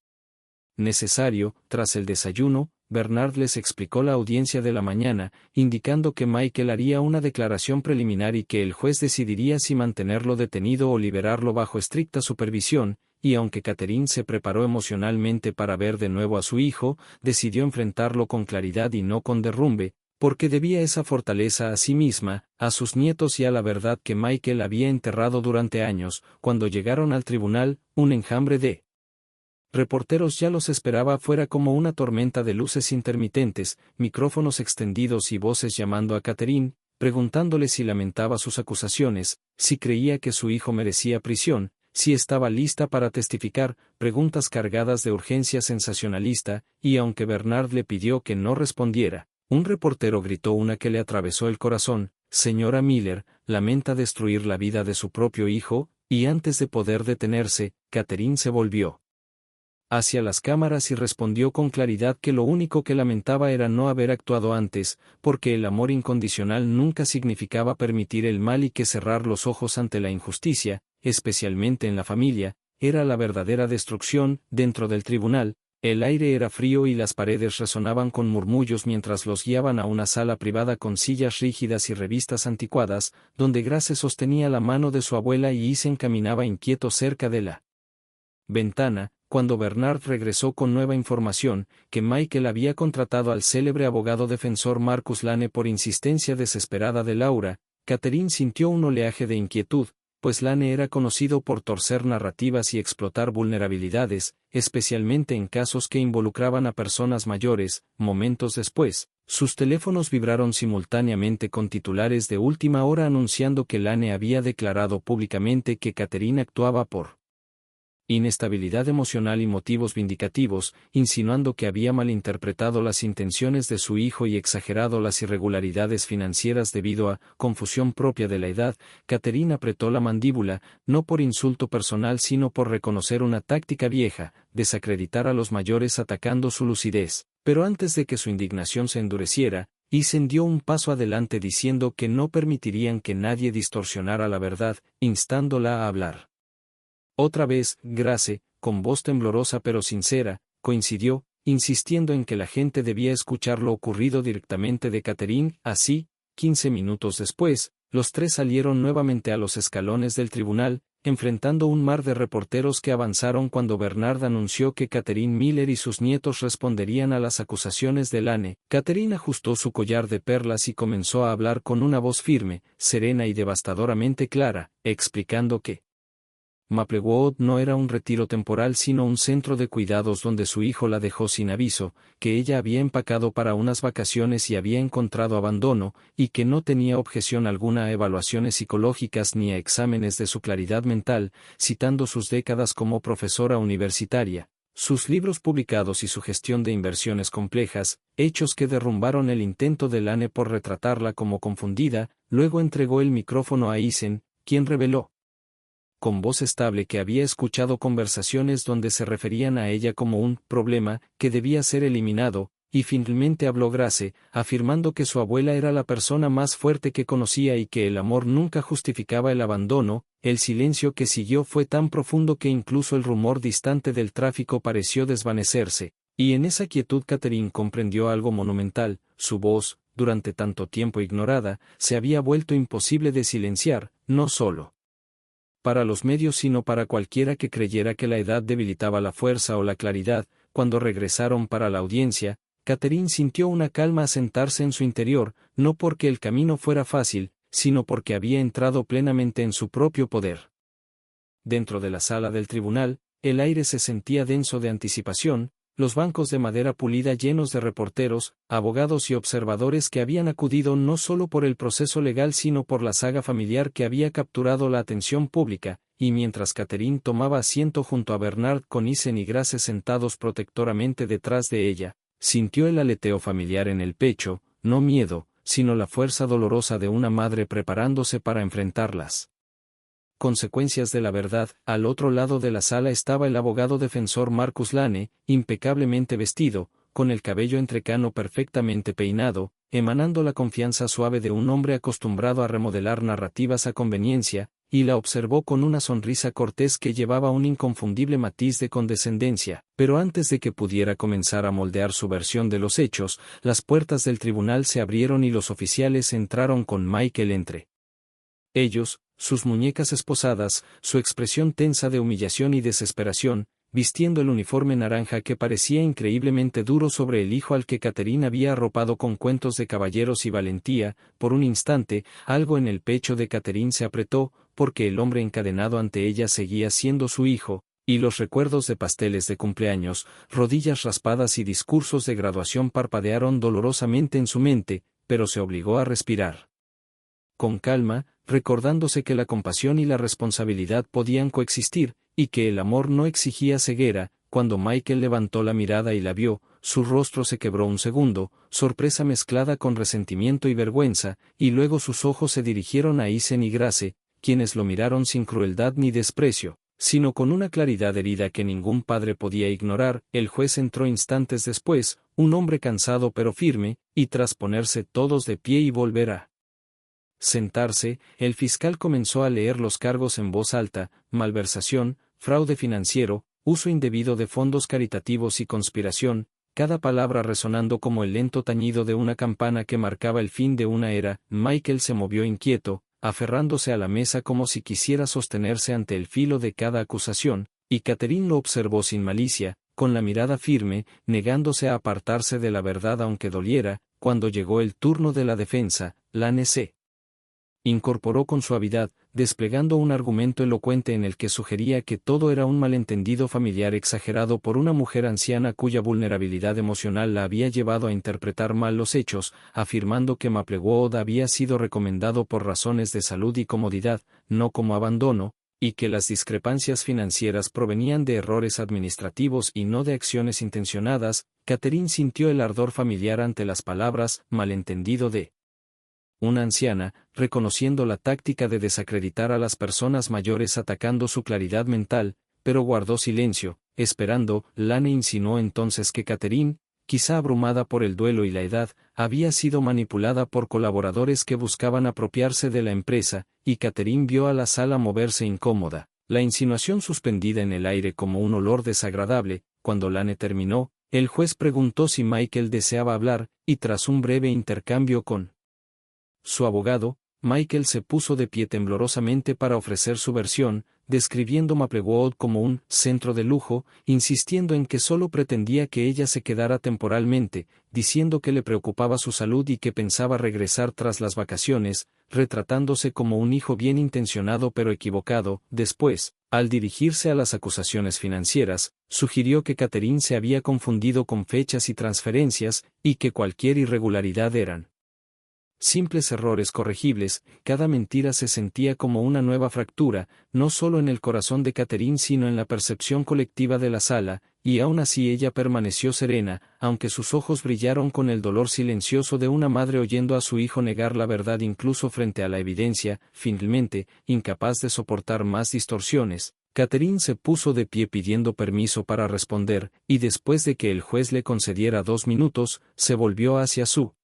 necesario. Tras el desayuno, Bernard les explicó la audiencia de la mañana, indicando que Michael haría una declaración preliminar y que el juez decidiría si mantenerlo detenido o liberarlo bajo estricta supervisión, y aunque Catherine se preparó emocionalmente para ver de nuevo a su hijo, decidió enfrentarlo con claridad y no con derrumbe, porque debía esa fortaleza a sí misma, a sus nietos y a la verdad que Michael había enterrado durante años. Cuando llegaron al tribunal, un enjambre de reporteros ya los esperaba afuera como una tormenta de luces intermitentes, micrófonos extendidos y voces llamando a Catherine, preguntándole si lamentaba sus acusaciones, si creía que su hijo merecía prisión, si estaba lista para testificar, preguntas cargadas de urgencia sensacionalista, y aunque Bernard le pidió que no respondiera, un reportero gritó una que le atravesó el corazón: «Señora Miller, lamenta destruir la vida de su propio hijo», y antes de poder detenerse, Catherine se volvió hacia las cámaras y respondió con claridad que lo único que lamentaba era no haber actuado antes, porque el amor incondicional nunca significaba permitir el mal y que cerrar los ojos ante la injusticia, especialmente en la familia, era la verdadera destrucción. Dentro del tribunal, el aire era frío y las paredes resonaban con murmullos mientras los guiaban a una sala privada con sillas rígidas y revistas anticuadas, donde Grace sostenía la mano de su abuela y Isen caminaba inquieto cerca de la ventana, cuando Bernard regresó con nueva información, que Michael había contratado al célebre abogado defensor Marcus Lane por insistencia desesperada de Laura. Catherine sintió un oleaje de inquietud, pues Lane era conocido por torcer narrativas y explotar vulnerabilidades, especialmente en casos que involucraban a personas mayores. Momentos después, sus teléfonos vibraron simultáneamente con titulares de última hora anunciando que Lane había declarado públicamente que Catherine actuaba por inestabilidad emocional y motivos vindicativos, insinuando que había malinterpretado las intenciones de su hijo y exagerado las irregularidades financieras debido a confusión propia de la edad. Catherine apretó la mandíbula, no por insulto personal sino por reconocer una táctica vieja, desacreditar a los mayores atacando su lucidez. Pero antes de que su indignación se endureciera, Isen dio un paso adelante diciendo que no permitirían que nadie distorsionara la verdad, instándola a hablar. Otra vez, Grace, con voz temblorosa pero sincera, coincidió, insistiendo en que la gente debía escuchar lo ocurrido directamente de Catherine. Así, 15 minutos después, los tres salieron nuevamente a los escalones del tribunal, enfrentando un mar de reporteros que avanzaron cuando Bernard anunció que Catherine Miller y sus nietos responderían a las acusaciones de Lane. Catherine ajustó su collar de perlas y comenzó a hablar con una voz firme, serena y devastadoramente clara, explicando que Maplewood no era un retiro temporal sino un centro de cuidados donde su hijo la dejó sin aviso, que ella había empacado para unas vacaciones y había encontrado abandono, y que no tenía objeción alguna a evaluaciones psicológicas ni a exámenes de su claridad mental, citando sus décadas como profesora universitaria, sus libros publicados y su gestión de inversiones complejas, hechos que derrumbaron el intento de Lane por retratarla como confundida. Luego entregó el micrófono a Isen, quien reveló con voz estable que había escuchado conversaciones donde se referían a ella como un problema que debía ser eliminado, y finalmente habló Grace, afirmando que su abuela era la persona más fuerte que conocía y que el amor nunca justificaba el abandono. El silencio que siguió fue tan profundo que incluso el rumor distante del tráfico pareció desvanecerse, y en esa quietud Catherine comprendió algo monumental: su voz, durante tanto tiempo ignorada, se había vuelto imposible de silenciar, no solo para los medios sino para cualquiera que creyera que la edad debilitaba la fuerza o la claridad. Cuando regresaron para la audiencia, Catherine sintió una calma asentarse en su interior, no porque el camino fuera fácil, sino porque había entrado plenamente en su propio poder. Dentro de la sala del tribunal, el aire se sentía denso de anticipación, los bancos de madera pulida llenos de reporteros, abogados y observadores que habían acudido no solo por el proceso legal sino por la saga familiar que había capturado la atención pública, y mientras Catherine tomaba asiento junto a Bernard con Isen y Grace sentados protectoramente detrás de ella, sintió el aleteo familiar en el pecho, no miedo, sino la fuerza dolorosa de una madre preparándose para enfrentarlas consecuencias de la verdad. Al otro lado de la sala estaba el abogado defensor Marcus Lane, impecablemente vestido, con el cabello entrecano perfectamente peinado, emanando la confianza suave de un hombre acostumbrado a remodelar narrativas a conveniencia, y la observó con una sonrisa cortés que llevaba un inconfundible matiz de condescendencia. Pero antes de que pudiera comenzar a moldear su versión de los hechos, las puertas del tribunal se abrieron y los oficiales entraron con Michael entre ellos, sus muñecas esposadas, su expresión tensa de humillación y desesperación, vistiendo el uniforme naranja que parecía increíblemente duro sobre el hijo al que Catherine había arropado con cuentos de caballeros y valentía. Por un instante, algo en el pecho de Catherine se apretó, porque el hombre encadenado ante ella seguía siendo su hijo, y los recuerdos de pasteles de cumpleaños, rodillas raspadas y discursos de graduación parpadearon dolorosamente en su mente, pero se obligó a respirar. con calma, recordándose que la compasión y la responsabilidad podían coexistir, y que el amor no exigía ceguera. Cuando Michael levantó la mirada y la vio, su rostro se quebró un segundo, sorpresa mezclada con resentimiento y vergüenza, y luego sus ojos se dirigieron a Eisen y Grace, quienes lo miraron sin crueldad ni desprecio, sino con una claridad herida que ningún padre podía ignorar. El juez entró instantes después, un hombre cansado pero firme, y tras ponerse todos de pie y volver a sentarse, el fiscal comenzó a leer los cargos en voz alta: malversación, fraude financiero, uso indebido de fondos caritativos y conspiración, cada palabra resonando como el lento tañido de una campana que marcaba el fin de una era. Michael se movió inquieto, aferrándose a la mesa como si quisiera sostenerse ante el filo de cada acusación, y Catherine lo observó sin malicia, con la mirada firme, negándose a apartarse de la verdad aunque doliera. Cuando llegó el turno de la defensa, Lane se incorporó con suavidad, desplegando un argumento elocuente en el que sugería que todo era un malentendido familiar exagerado por una mujer anciana cuya vulnerabilidad emocional la había llevado a interpretar mal los hechos, afirmando que Maplewood había sido recomendado por razones de salud y comodidad, no como abandono, y que las discrepancias financieras provenían de errores administrativos y no de acciones intencionadas. Catherine sintió el ardor familiar ante las palabras malentendido de una anciana, reconociendo la táctica de desacreditar a las personas mayores atacando su claridad mental, pero guardó silencio, esperando. Lane insinuó entonces que Catherine, quizá abrumada por el duelo y la edad, había sido manipulada por colaboradores que buscaban apropiarse de la empresa, y Catherine vio a la sala moverse incómoda, la insinuación suspendida en el aire como un olor desagradable. Cuando Lane terminó, el juez preguntó si Michael deseaba hablar, y tras un breve intercambio con su abogado, Michael se puso de pie temblorosamente para ofrecer su versión, describiendo Maplewood como un centro de lujo, insistiendo en que solo pretendía que ella se quedara temporalmente, diciendo que le preocupaba su salud y que pensaba regresar tras las vacaciones, retratándose como un hijo bien intencionado pero equivocado. Después, al dirigirse a las acusaciones financieras, sugirió que Catherine se había confundido con fechas y transferencias, y que cualquier irregularidad eran simples errores corregibles. Cada mentira se sentía como una nueva fractura, no solo en el corazón de Catherine sino en la percepción colectiva de la sala, y aún así ella permaneció serena, aunque sus ojos brillaron con el dolor silencioso de una madre oyendo a su hijo negar la verdad incluso frente a la evidencia. Finalmente, incapaz de soportar más distorsiones, Catherine se puso de pie pidiendo permiso para responder, y después de que el juez le concediera 2 minutos, se volvió hacia su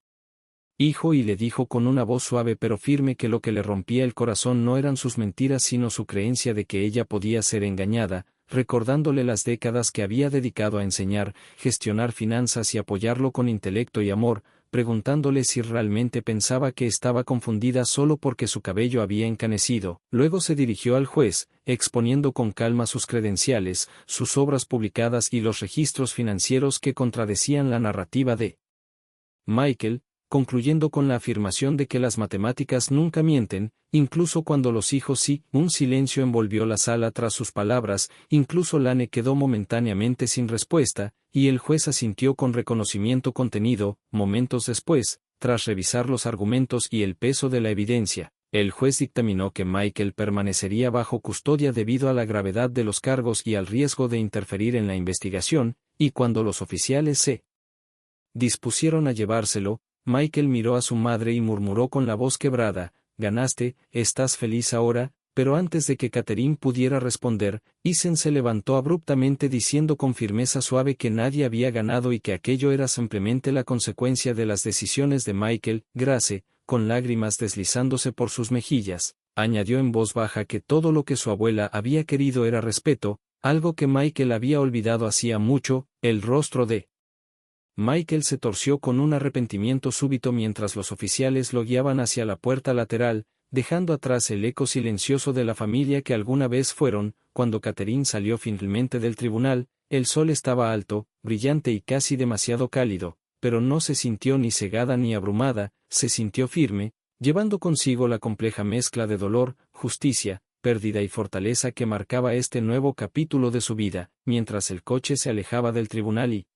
hijo y le dijo con una voz suave pero firme que lo que le rompía el corazón no eran sus mentiras sino su creencia de que ella podía ser engañada, recordándole las décadas que había dedicado a enseñar, gestionar finanzas y apoyarlo con intelecto y amor, preguntándole si realmente pensaba que estaba confundida solo porque su cabello había encanecido. Luego se dirigió al juez, exponiendo con calma sus credenciales, sus obras publicadas y los registros financieros que contradecían la narrativa de Michael, concluyendo con la afirmación de que las matemáticas nunca mienten, incluso cuando los hijos sí. Un silencio envolvió la sala tras sus palabras, incluso Lane quedó momentáneamente sin respuesta, y el juez asintió con reconocimiento contenido. Momentos después, tras revisar los argumentos y el peso de la evidencia, el juez dictaminó que Michael permanecería bajo custodia debido a la gravedad de los cargos y al riesgo de interferir en la investigación, y cuando los oficiales se dispusieron a llevárselo, Michael miró a su madre y murmuró con la voz quebrada: «Ganaste, ¿estás feliz ahora?». Pero antes de que Catherine pudiera responder, Eisen se levantó abruptamente diciendo con firmeza suave que nadie había ganado y que aquello era simplemente la consecuencia de las decisiones de Michael. Grace, con lágrimas deslizándose por sus mejillas, añadió en voz baja que todo lo que su abuela había querido era respeto, algo que Michael había olvidado hacía mucho. El rostro de Michael se torció con un arrepentimiento súbito mientras los oficiales lo guiaban hacia la puerta lateral, dejando atrás el eco silencioso de la familia que alguna vez fueron. Cuando Catherine salió finalmente del tribunal, el sol estaba alto, brillante y casi demasiado cálido, pero no se sintió ni cegada ni abrumada, se sintió firme, llevando consigo la compleja mezcla de dolor, justicia, pérdida y fortaleza que marcaba este nuevo capítulo de su vida. Mientras el coche se alejaba del tribunal y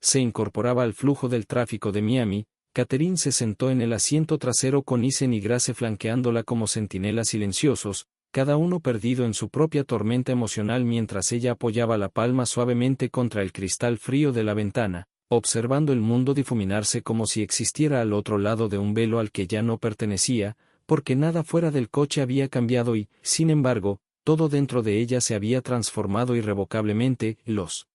se incorporaba al flujo del tráfico de Miami, Catherine se sentó en el asiento trasero con Isen y Grace flanqueándola como centinelas silenciosos, cada uno perdido en su propia tormenta emocional mientras ella apoyaba la palma suavemente contra el cristal frío de la ventana, observando el mundo difuminarse como si existiera al otro lado de un velo al que ya no pertenecía, porque nada fuera del coche había cambiado y, sin embargo, todo dentro de ella se había transformado irrevocablemente, los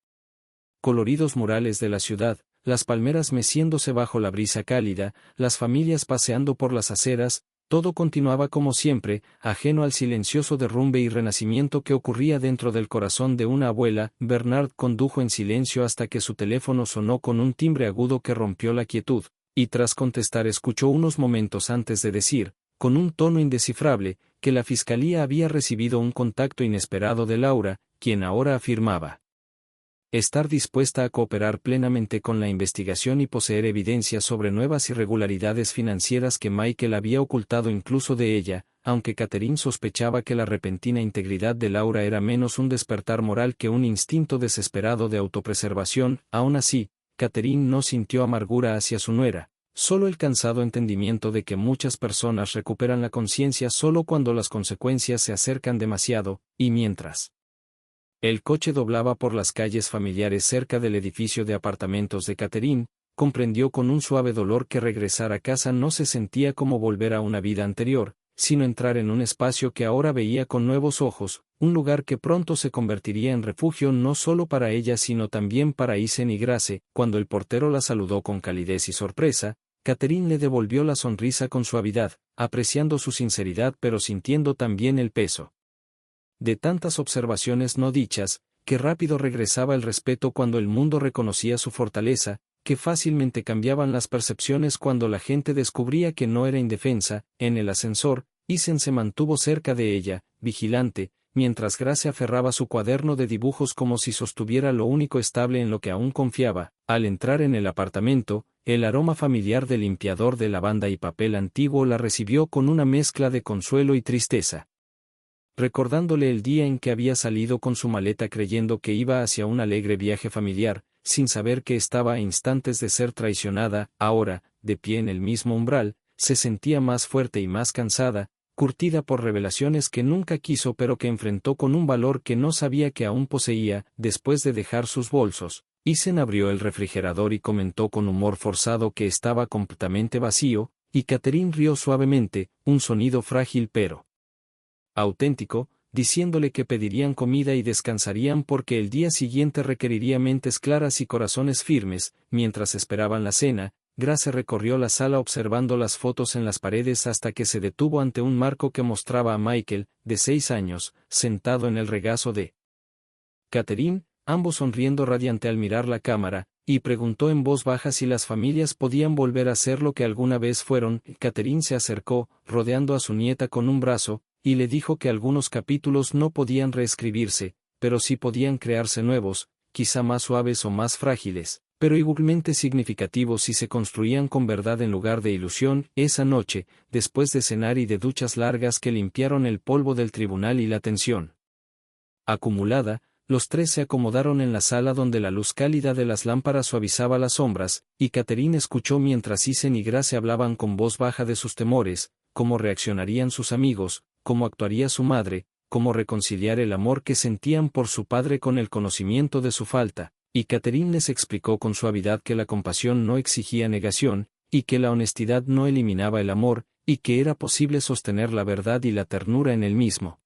coloridos murales de la ciudad, las palmeras meciéndose bajo la brisa cálida, las familias paseando por las aceras, todo continuaba como siempre, ajeno al silencioso derrumbe y renacimiento que ocurría dentro del corazón de una abuela. Bernard condujo en silencio hasta que su teléfono sonó con un timbre agudo que rompió la quietud, y tras contestar escuchó unos momentos antes de decir, con un tono indescifrable, que la fiscalía había recibido un contacto inesperado de Laura, quien ahora afirmaba estar dispuesta a cooperar plenamente con la investigación y poseer evidencia sobre nuevas irregularidades financieras que Michael había ocultado incluso de ella, aunque Catherine sospechaba que la repentina integridad de Laura era menos un despertar moral que un instinto desesperado de autopreservación. Aún así, Catherine no sintió amargura hacia su nuera, solo el cansado entendimiento de que muchas personas recuperan la conciencia solo cuando las consecuencias se acercan demasiado, y mientras el coche doblaba por las calles familiares cerca del edificio de apartamentos de Catherine, comprendió con un suave dolor que regresar a casa no se sentía como volver a una vida anterior, sino entrar en un espacio que ahora veía con nuevos ojos, un lugar que pronto se convertiría en refugio no solo para ella sino también para Isen y Grace. Cuando el portero la saludó con calidez y sorpresa, Catherine le devolvió la sonrisa con suavidad, apreciando su sinceridad pero sintiendo también el peso de tantas observaciones no dichas, que rápido regresaba el respeto cuando el mundo reconocía su fortaleza, que fácilmente cambiaban las percepciones cuando la gente descubría que no era indefensa. En el ascensor, Isen se mantuvo cerca de ella, vigilante, mientras Grace aferraba su cuaderno de dibujos como si sostuviera lo único estable en lo que aún confiaba. Al entrar en el apartamento, el aroma familiar del limpiador de lavanda y papel antiguo la recibió con una mezcla de consuelo y tristeza. Recordándole el día en que había salido con su maleta creyendo que iba hacia un alegre viaje familiar, sin saber que estaba a instantes de ser traicionada, ahora, de pie en el mismo umbral, se sentía más fuerte y más cansada, curtida por revelaciones que nunca quiso pero que enfrentó con un valor que no sabía que aún poseía. Después de dejar sus bolsos, Isen abrió el refrigerador y comentó con humor forzado que estaba completamente vacío, y Catherine rió suavemente, un sonido frágil pero auténtico, diciéndole que pedirían comida y descansarían porque el día siguiente requeriría mentes claras y corazones firmes. Mientras esperaban la cena, Grace recorrió la sala observando las fotos en las paredes hasta que se detuvo ante un marco que mostraba a Michael, de 6 años, sentado en el regazo de Catherine, ambos sonriendo radiante al mirar la cámara, y preguntó en voz baja si las familias podían volver a ser lo que alguna vez fueron. Catherine se acercó, rodeando a su nieta con un brazo, y le dijo que algunos capítulos no podían reescribirse, pero sí podían crearse nuevos, quizá más suaves o más frágiles, pero igualmente significativos si se construían con verdad en lugar de ilusión. Esa noche, después de cenar y de duchas largas que limpiaron el polvo del tribunal y la tensión acumulada, los tres se acomodaron en la sala donde la luz cálida de las lámparas suavizaba las sombras, y Catherine escuchó mientras Isen y Grace hablaban con voz baja de sus temores, cómo reaccionarían sus amigos, cómo actuaría su madre, cómo reconciliar el amor que sentían por su padre con el conocimiento de su falta, y Catherine les explicó con suavidad que la compasión no exigía negación, y que la honestidad no eliminaba el amor, y que era posible sostener la verdad y la ternura en el mismo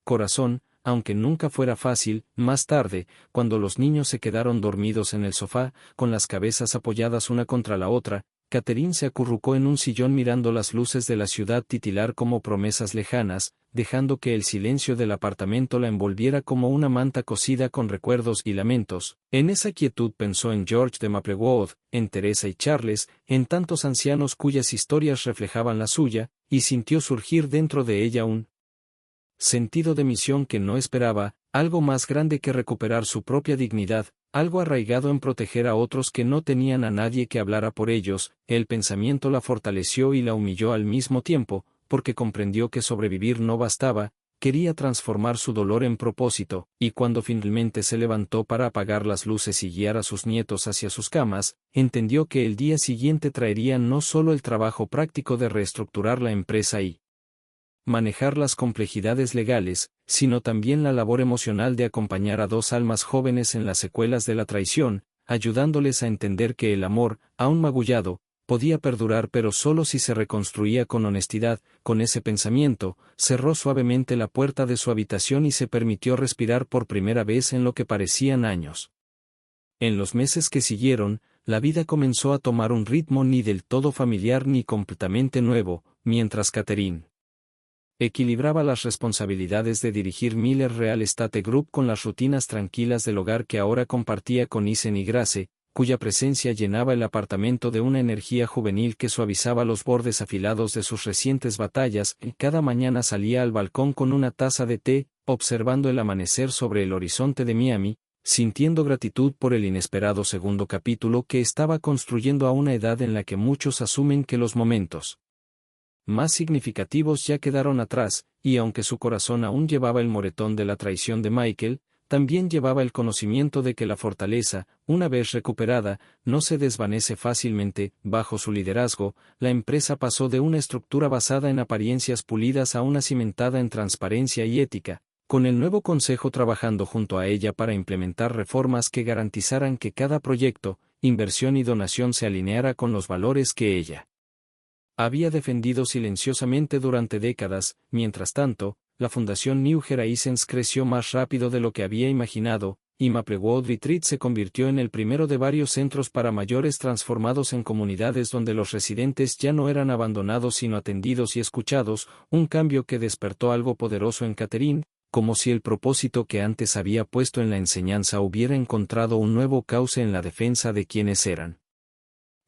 corazón, aunque nunca fuera fácil. Más tarde, cuando los niños se quedaron dormidos en el sofá, con las cabezas apoyadas una contra la otra, Catherine se acurrucó en un sillón mirando las luces de la ciudad titilar como promesas lejanas, dejando que el silencio del apartamento la envolviera como una manta cosida con recuerdos y lamentos. En esa quietud pensó en George de Maplewood, en Teresa y Charles, en tantos ancianos cuyas historias reflejaban la suya, y sintió surgir dentro de ella un sentido de misión que no esperaba, algo más grande que recuperar su propia dignidad, algo arraigado en proteger a otros que no tenían a nadie que hablara por ellos. El pensamiento la fortaleció y la humilló al mismo tiempo, porque comprendió que sobrevivir no bastaba, quería transformar su dolor en propósito, y cuando finalmente se levantó para apagar las luces y guiar a sus nietos hacia sus camas, entendió que el día siguiente traería no solo el trabajo práctico de reestructurar la empresa y manejar las complejidades legales, sino también la labor emocional de acompañar a dos almas jóvenes en las secuelas de la traición, ayudándoles a entender que el amor, aún magullado, podía perdurar pero solo si se reconstruía con honestidad. Con ese pensamiento, cerró suavemente la puerta de su habitación y se permitió respirar por primera vez en lo que parecían años. En los meses que siguieron, la vida comenzó a tomar un ritmo ni del todo familiar ni completamente nuevo, mientras Catherine equilibraba las responsabilidades de dirigir Miller Real Estate Group con las rutinas tranquilas del hogar que ahora compartía con Isen y Grace, cuya presencia llenaba el apartamento de una energía juvenil que suavizaba los bordes afilados de sus recientes batallas, y cada mañana salía al balcón con una taza de té, observando el amanecer sobre el horizonte de Miami, sintiendo gratitud por el inesperado segundo capítulo que estaba construyendo a una edad en la que muchos asumen que los momentos más significativos ya quedaron atrás, y aunque su corazón aún llevaba el moretón de la traición de Michael, también llevaba el conocimiento de que la fortaleza, una vez recuperada, no se desvanece fácilmente. Bajo su liderazgo, la empresa pasó de una estructura basada en apariencias pulidas a una cimentada en transparencia y ética, con el nuevo consejo trabajando junto a ella para implementar reformas que garantizaran que cada proyecto, inversión y donación se alineara con los valores que ella había defendido silenciosamente durante décadas. Mientras tanto, la Fundación New Horizons creció más rápido de lo que había imaginado, y Maplewood Retreat se convirtió en el primero de varios centros para mayores transformados en comunidades donde los residentes ya no eran abandonados sino atendidos y escuchados, un cambio que despertó algo poderoso en Catherine, como si el propósito que antes había puesto en la enseñanza hubiera encontrado un nuevo cauce en la defensa de quienes eran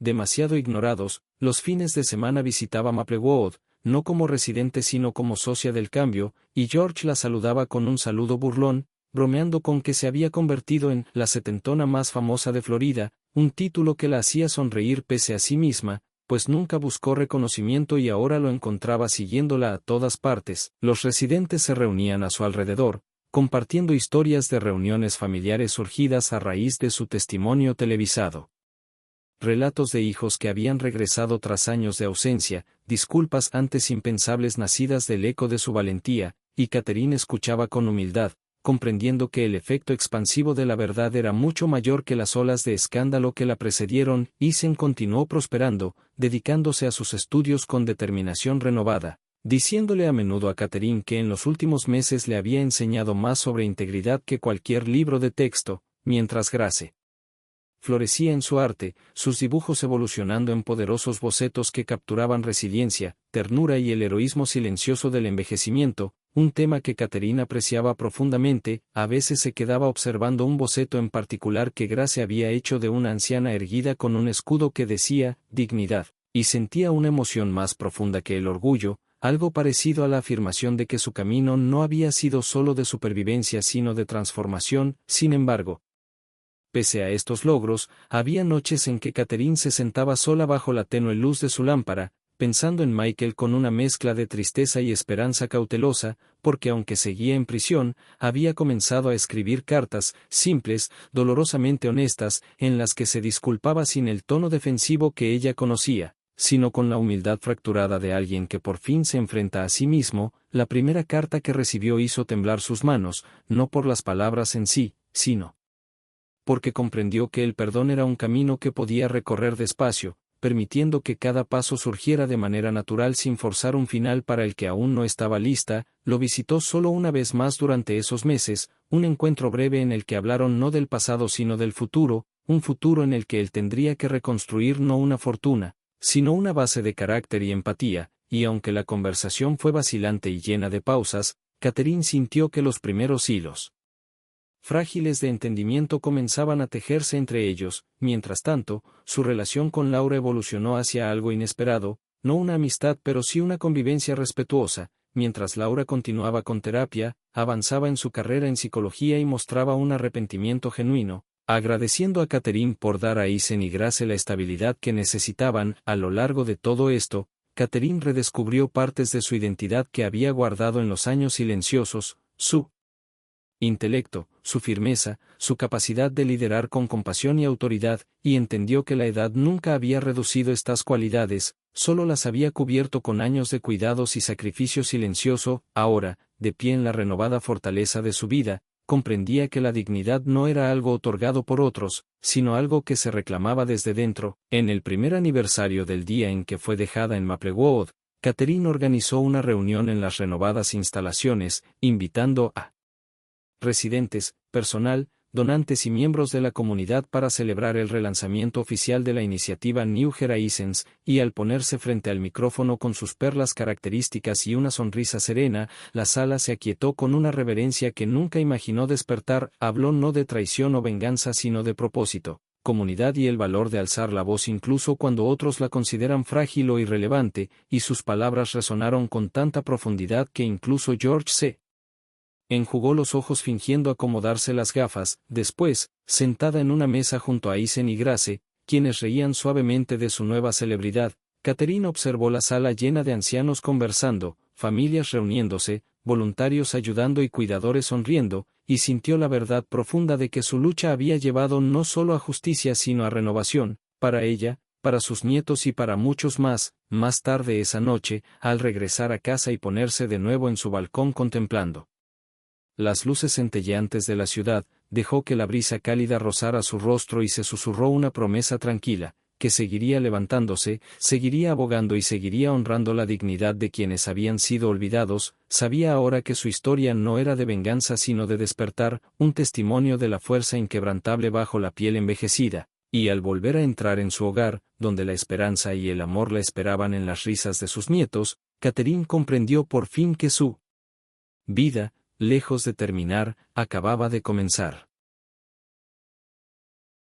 demasiado ignorados. Los fines de semana visitaba Maplewood, no como residente sino como socia del cambio, y George la saludaba con un saludo burlón, bromeando con que se había convertido en la setentona más famosa de Florida, un título que la hacía sonreír pese a sí misma, pues nunca buscó reconocimiento y ahora lo encontraba siguiéndola a todas partes. Los residentes se reunían a su alrededor, compartiendo historias de reuniones familiares surgidas a raíz de su testimonio televisado. Relatos de hijos que habían regresado tras años de ausencia, disculpas antes impensables nacidas del eco de su valentía, y Catherine escuchaba con humildad, comprendiendo que el efecto expansivo de la verdad era mucho mayor que las olas de escándalo que la precedieron. Isen continuó prosperando, dedicándose a sus estudios con determinación renovada, diciéndole a menudo a Catherine que en los últimos meses le había enseñado más sobre integridad que cualquier libro de texto, mientras Grace florecía en su arte, sus dibujos evolucionando en poderosos bocetos que capturaban resiliencia, ternura y el heroísmo silencioso del envejecimiento, un tema que Catherine apreciaba profundamente. A veces se quedaba observando un boceto en particular que Grace había hecho de una anciana erguida con un escudo que decía, dignidad, y sentía una emoción más profunda que el orgullo, algo parecido a la afirmación de que su camino no había sido solo de supervivencia sino de transformación. Sin embargo, pese a estos logros, había noches en que Catherine se sentaba sola bajo la tenue luz de su lámpara, pensando en Michael con una mezcla de tristeza y esperanza cautelosa, porque aunque seguía en prisión, había comenzado a escribir cartas, simples, dolorosamente honestas, en las que se disculpaba sin el tono defensivo que ella conocía, sino con la humildad fracturada de alguien que por fin se enfrenta a sí mismo. La primera carta que recibió hizo temblar sus manos, no por las palabras en sí, sino porque comprendió que el perdón era un camino que podía recorrer despacio, permitiendo que cada paso surgiera de manera natural sin forzar un final para el que aún no estaba lista. Lo visitó solo una vez más durante esos meses, un encuentro breve en el que hablaron no del pasado sino del futuro, un futuro en el que él tendría que reconstruir no una fortuna, sino una base de carácter y empatía, y aunque la conversación fue vacilante y llena de pausas, Catherine sintió que los primeros hilos frágiles de entendimiento comenzaban a tejerse entre ellos. Mientras tanto, su relación con Laura evolucionó hacia algo inesperado, no una amistad pero sí una convivencia respetuosa. Mientras Laura continuaba con terapia, avanzaba en su carrera en psicología y mostraba un arrepentimiento genuino, agradeciendo a Catherine por dar a Isen y Grace la estabilidad que necesitaban. A lo largo de todo esto, Catherine redescubrió partes de su identidad que había guardado en los años silenciosos, su intelecto, su firmeza, su capacidad de liderar con compasión y autoridad, y entendió que la edad nunca había reducido estas cualidades, solo las había cubierto con años de cuidados y sacrificio silencioso. Ahora, de pie en la renovada fortaleza de su vida, comprendía que la dignidad no era algo otorgado por otros, sino algo que se reclamaba desde dentro. En el primer aniversario del día en que fue dejada en Maplewood, Catherine organizó una reunión en las renovadas instalaciones, invitando a residentes, personal, donantes y miembros de la comunidad para celebrar el relanzamiento oficial de la iniciativa New Horizons, y al ponerse frente al micrófono con sus perlas características y una sonrisa serena, la sala se aquietó con una reverencia que nunca imaginó despertar. Habló no de traición o venganza sino de propósito, comunidad y el valor de alzar la voz incluso cuando otros la consideran frágil o irrelevante, y sus palabras resonaron con tanta profundidad que incluso George C. enjugó los ojos fingiendo acomodarse las gafas. Después, sentada en una mesa junto a Eisen y Grace, quienes reían suavemente de su nueva celebridad, Catherine observó la sala llena de ancianos conversando, familias reuniéndose, voluntarios ayudando y cuidadores sonriendo, y sintió la verdad profunda de que su lucha había llevado no solo a justicia sino a renovación, para ella, para sus nietos y para muchos más. Más tarde esa noche, al regresar a casa y ponerse de nuevo en su balcón contemplando las luces centelleantes de la ciudad, dejó que la brisa cálida rozara su rostro y se susurró una promesa tranquila, que seguiría levantándose, seguiría abogando y seguiría honrando la dignidad de quienes habían sido olvidados. Sabía ahora que su historia no era de venganza sino de despertar, un testimonio de la fuerza inquebrantable bajo la piel envejecida, y al volver a entrar en su hogar, donde la esperanza y el amor la esperaban en las risas de sus nietos, Catherine comprendió por fin que su vida, lejos de terminar, acababa de comenzar.